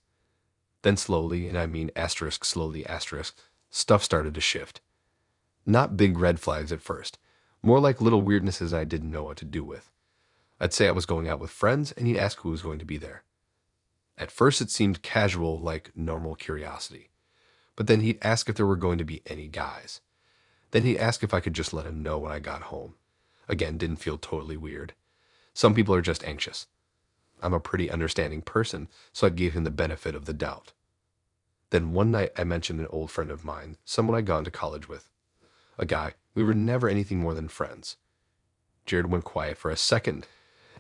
Then slowly, and I mean asterisk slowly asterisk, stuff started to shift. Not big red flags at first, more like little weirdnesses I didn't know what to do with. I'd say I was going out with friends, and he'd ask who was going to be there. At first it seemed casual, like normal curiosity. But then he'd ask if there were going to be any guys. Then he'd ask if I could just let him know when I got home. Again, didn't feel totally weird. Some people are just anxious. I'm a pretty understanding person, so I gave him the benefit of the doubt. Then one night I mentioned an old friend of mine, someone I'd gone to college with. A guy. We were never anything more than friends. Jared went quiet for a second,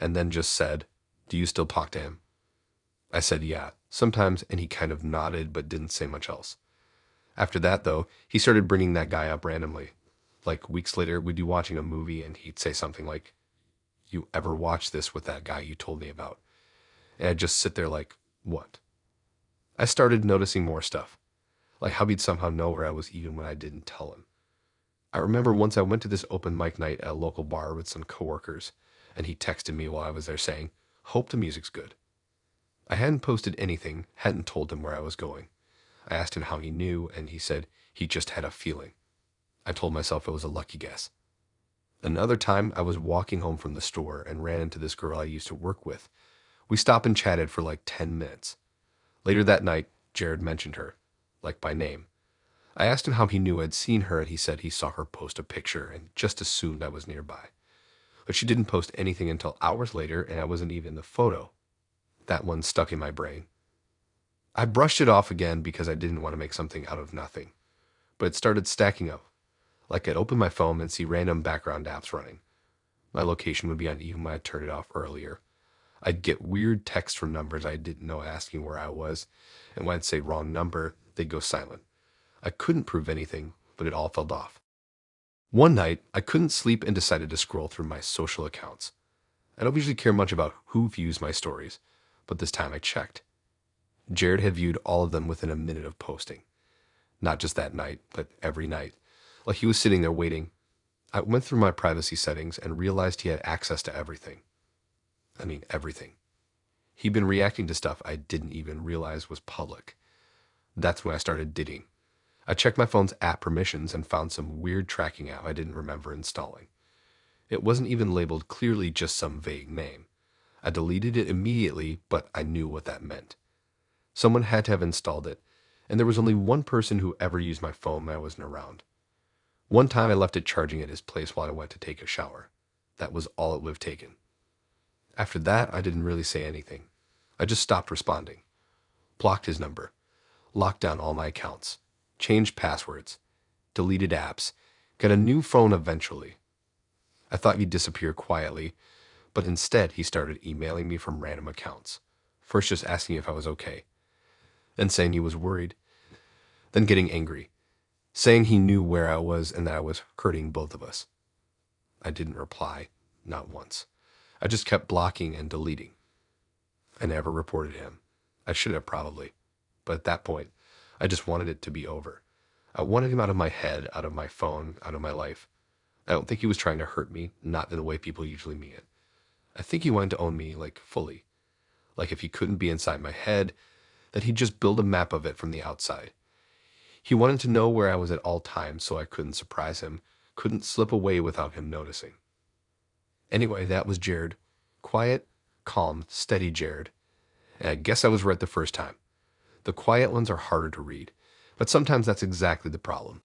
and then just said, "Do you still talk to him?" I said, "Yeah, sometimes," and he kind of nodded but didn't say much else. After that, though, he started bringing that guy up randomly. Like weeks later, we'd be watching a movie, and he'd say something like, "You ever watch this with that guy you told me about?" And I'd just sit there like, "What?" I started noticing more stuff, like how he'd somehow know where I was even when I didn't tell him. I remember once I went to this open mic night at a local bar with some coworkers, and he texted me while I was there saying, "Hope the music's good." I hadn't posted anything, hadn't told him where I was going. I asked him how he knew, and he said he just had a feeling. I told myself it was a lucky guess. Another time, I was walking home from the store and ran into this girl I used to work with. We stopped and chatted for like 10 minutes. Later that night, Jared mentioned her, like by name. I asked him how he knew I'd seen her, and he said he saw her post a picture and just assumed I was nearby. But she didn't post anything until hours later, and I wasn't even in the photo. That one stuck in my brain. I brushed it off again because I didn't want to make something out of nothing. But it started stacking up. Like I'd open my phone and see random background apps running. My location would be uneven when I turned it off earlier. I'd get weird texts from numbers I didn't know asking where I was, and when I'd say wrong number, they'd go silent. I couldn't prove anything, but it all fell off. One night, I couldn't sleep and decided to scroll through my social accounts. I don't usually care much about who views my stories, but this time I checked. Jared had viewed all of them within a minute of posting. Not just that night, but every night. Like he was sitting there waiting. I went through my privacy settings and realized he had access to everything. I mean, everything. He'd been reacting to stuff I didn't even realize was public. That's when I started digging. I checked my phone's app permissions and found some weird tracking app I didn't remember installing. It wasn't even labeled clearly, just some vague name. I deleted it immediately, but I knew what that meant. Someone had to have installed it, and there was only one person who ever used my phone when I wasn't around. One time I left it charging at his place while I went to take a shower. That was all it would have taken. After that, I didn't really say anything. I just stopped responding. Blocked his number. Locked down all my accounts. Changed passwords. Deleted apps. Got a new phone eventually. I thought he'd disappear quietly, but instead he started emailing me from random accounts. First just asking if I was okay, then saying he was worried, then getting angry, saying he knew where I was and that I was hurting both of us. I didn't reply, not once. I just kept blocking and deleting. I never reported him. I should have probably, but at that point, I just wanted it to be over. I wanted him out of my head, out of my phone, out of my life. I don't think he was trying to hurt me, not in the way people usually mean it. I think he wanted to own me, like, fully. Like if he couldn't be inside my head, that he'd just build a map of it from the outside. He wanted to know where I was at all times so I couldn't surprise him, couldn't slip away without him noticing. Anyway, that was Jared. Quiet, calm, steady Jared. And I guess I was right the first time. The quiet ones are harder to read, but sometimes that's exactly the problem.